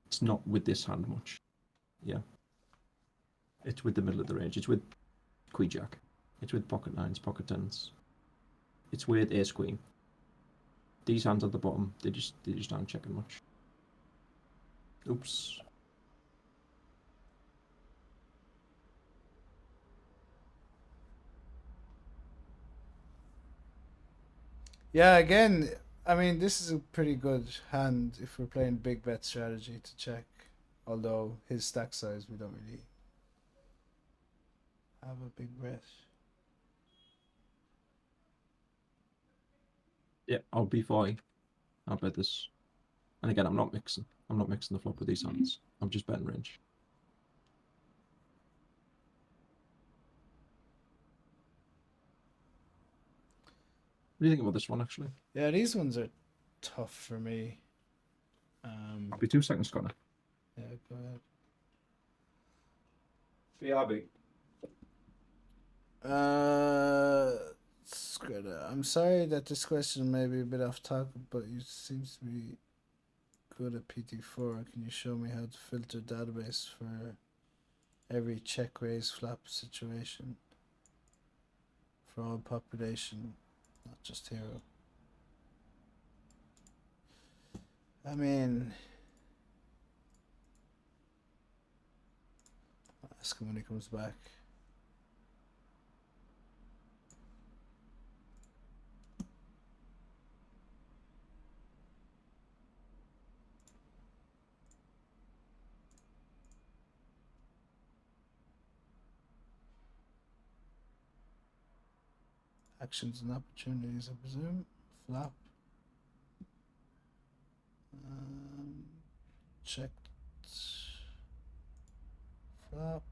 it's not with this hand much. Yeah. It's with the middle of the range. It's with Queen Jack. It's with pocket nines, pocket tens. It's with Ace Queen. These hands at the bottom, they just aren't checking much. Oops. Yeah, again, I mean, this is a pretty good hand if we're playing big bet strategy to check. Although his stack size, we don't really have a big bet. Yeah, I'll B40. I'll bet this. And again, I'm not mixing. I'm not mixing the flop with these hands. I'm just betting range. What do you think about this one, actually? Yeah, these ones are tough for me. I'll be 2 seconds, Connor. Yeah, go ahead. BRB. I'm sorry that this question may be a bit off topic, but you seem to be good at PT4. Can you show me how to filter database for every check raise flop situation for all population, not just hero? I mean, I'll ask him when he comes back. Actions and opportunities, I presume. Flop. Checked. Flop.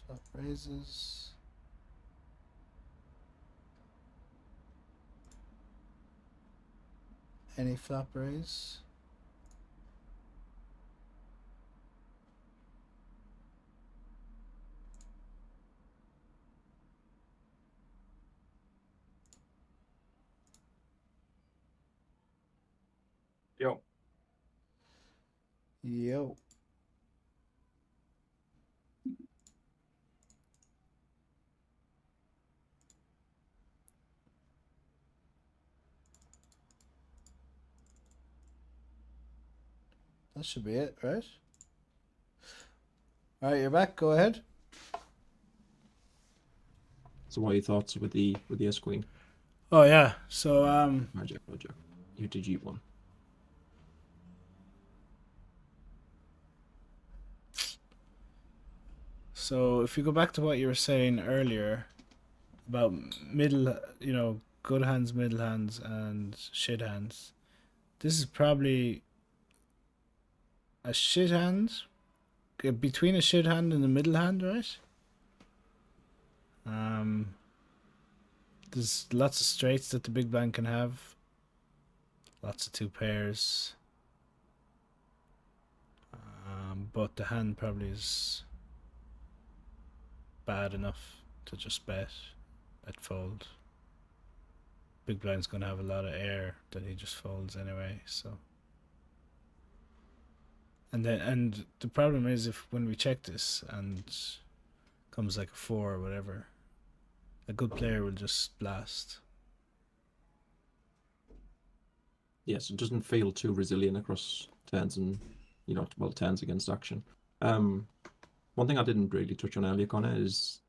Flop raises. Any flop raise? Yo. Yo. That should be it, right? All right, you're back. Go ahead. So what are your thoughts with the Ace Queen? Oh yeah. So Magic. UTG1. So if you go back to what you were saying earlier about middle, good hands, middle hands, and shit hands, this is probably a shit hand, between a shit hand and a middle hand, right? There's lots of straights that the big blind can have. Lots of two pairs. But the hand probably is bad enough to just bet fold. Big blind's gonna have a lot of air that he just folds anyway, so. And the problem is if when we check this and comes like a 4 or whatever, a good player will just blast. Yes, it doesn't feel too resilient across turns and, turns against action. One thing I didn't really touch on earlier, Connor, is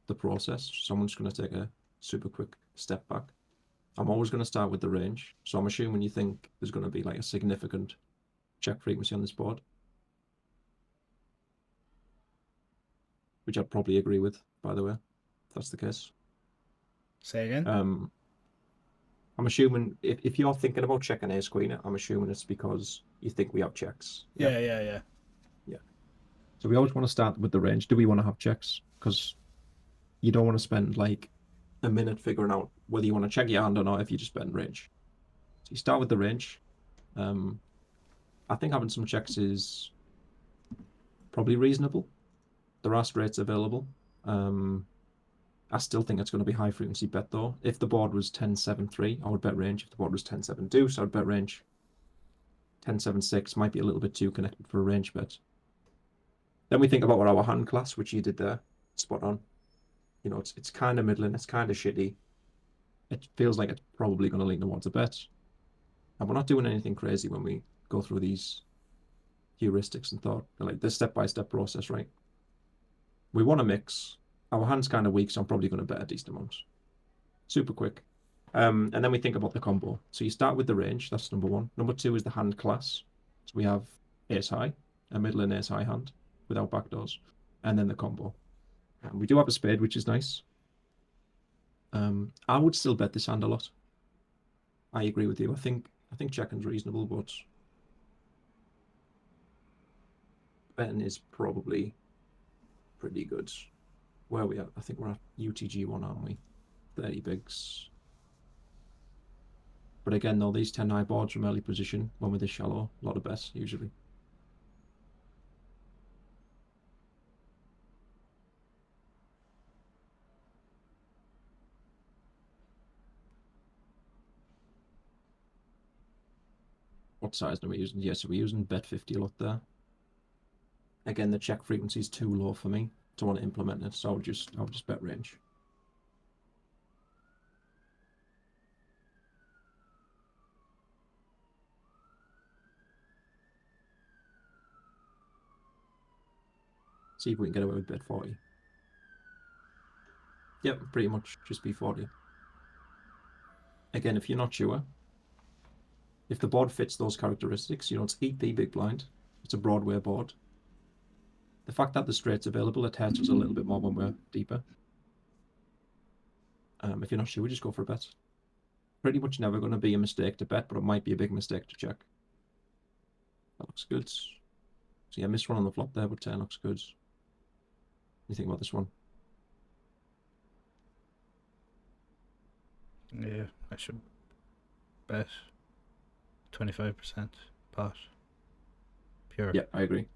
the process. So I'm just going to take a super quick step back. I'm always going to start with the range. So I'm assuming you think there's going to be like a significant check frequency on this board, which I'd probably agree with, by the way, if that's the case. Say again? I'm assuming if you're thinking about checking ace queen, I'm assuming it's because you think we have checks. Yeah. So we always want to start with the range. Do we want to have checks? Because you don't want to spend like a minute figuring out whether you want to check your hand or not if you just bet in range. So you start with the range. I think having some checks is probably reasonable. There are straights available. I still think it's going to be high frequency bet though. If the board was 10-7-3, I would bet range. If the board was 10-7 deuce, I would bet range. 10-7-6 might be a little bit too connected for a range bet. Then we think about what our hand class, which you did there, spot on. You know, it's kind of middling, it's kind of shitty. It feels like it's probably going to lean towards a bet. And we're not doing anything crazy when we go through these heuristics and thought, like this step-by-step process, right? We want to mix. Our hand's kind of weak, so I'm probably going to bet a decent amount. Super quick. And then we think about the combo. So you start with the range, that's number one. Number two is the hand class. So we have ace high, a middle and ace high hand without backdoors, and then the combo. And we do have a spade, which is nice. I would still bet this hand a lot. I agree with you. I think checking's reasonable, but betting is probably pretty good. Where are we at? I think we're at UTG1, aren't we? 30 bigs. But again, though, these 10 high boards from early position, when we're this shallow, a lot of bets usually. What size are we using? Yeah, so we're using bet 50 a lot there. Again, the check frequency is too low for me to want to implement it, so I'll just bet range. See if we can get away with bet 40. Yep, pretty much just be 40. Again, if you're not sure, if the board fits those characteristics, you know, it's EP big blind, it's a Broadway board. The fact that the straight's available, it hurts us a little bit more when we're deeper. If you're not sure, just go for a bet. Pretty much never going to be a mistake to bet, but it might be a big mistake to check. That looks good. So yeah, missed one on the flop there, but 10 looks good. What do you think about this one? Yeah, I should bet 25% pot. Pure. Yeah, I agree.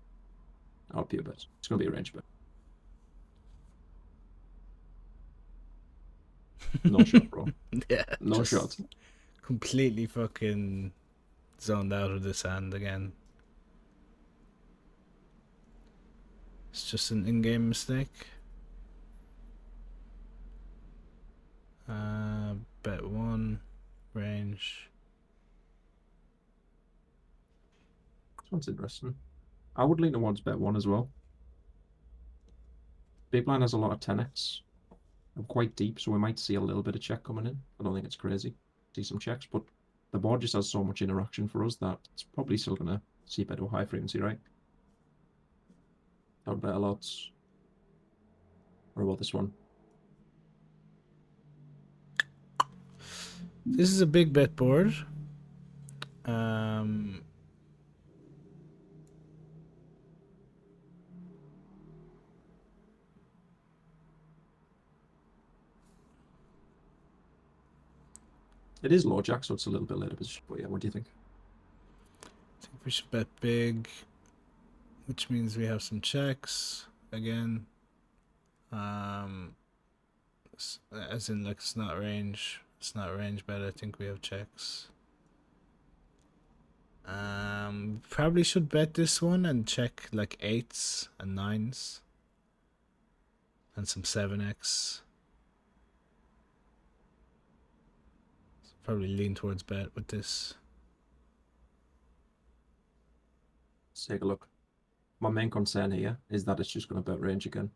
I'll be a bet. It's going to be a range bet. No shot, bro. Yeah. No shot. Completely fucking zoned out of this hand again. It's just an in-game mistake. Bet 1, range. This one's interesting. I would lean towards bet 1 as well. Big blind has a lot of 10x. I'm quite deep, so we might see a little bit of check coming in. I don't think it's crazy. See some checks, but the board just has so much interaction for us that it's probably still going to see bet to a high frequency, right? I would bet a lot. What about this one? This is a big bet board. It is low jack, so it's a little bit later position. But yeah, what do you think? I think we should bet big, which means we have some checks again. As in, like, it's not range. It's not range bet. I think we have checks. Probably should bet this one and check like 8s and 9s and some 7x. So probably lean towards bet with this. Let's take a look. My main concern here is that it's just going to bet range again.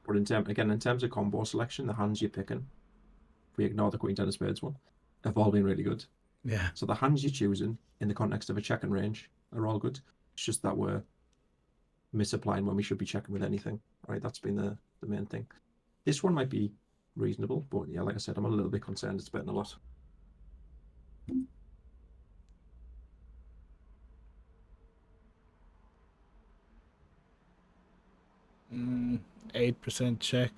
But in terms of combo selection, the hands you're picking, if we ignore the Queen Ten of Spades one, have all been really good. Yeah. So the hands you're choosing in the context of a check and range are all good. It's just that we're misapplying when we should be checking with anything, right? That's been the main thing. This one might be reasonable, but yeah, like I said, I'm a little bit concerned it's betting a lot. 8% check.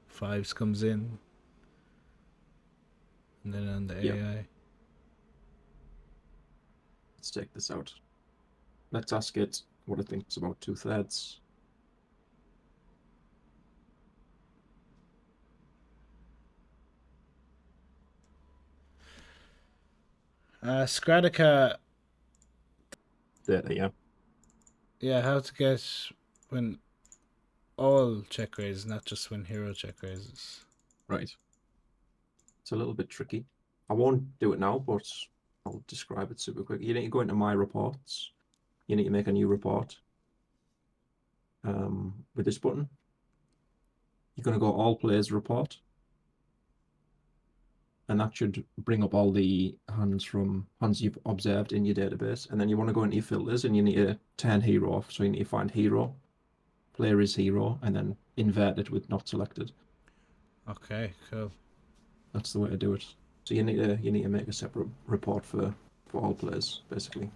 Fives comes in. And then on the Yeah. AI. Let's check this out. Let's ask it what it thinks about 2/3. Scratica. There, yeah. Yeah, how to get when all check raises, not just when hero check raises. Right. It's a little bit tricky. I won't do it now, but I'll describe it super quick. You need to go into my reports. You need to make a new report. With this button, you're going to go all players report. And that should bring up all the hands you've observed in your database. And then you want to go into your filters and you need to turn hero off. So you need to find hero, player is hero, and then invert it with not selected. Okay, cool. That's the way to do it. So you need to make a separate report for all players, basically.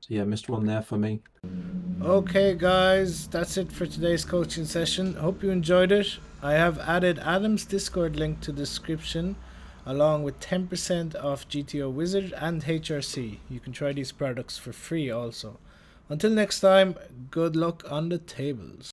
So yeah, missed one there for me. Okay, guys, that's it for today's coaching session. Hope you enjoyed it. I have added Adam's Discord link to the description, along with 10% off GTOwizard and HRC. You can try these products for free also. Until next time, good luck on the tables.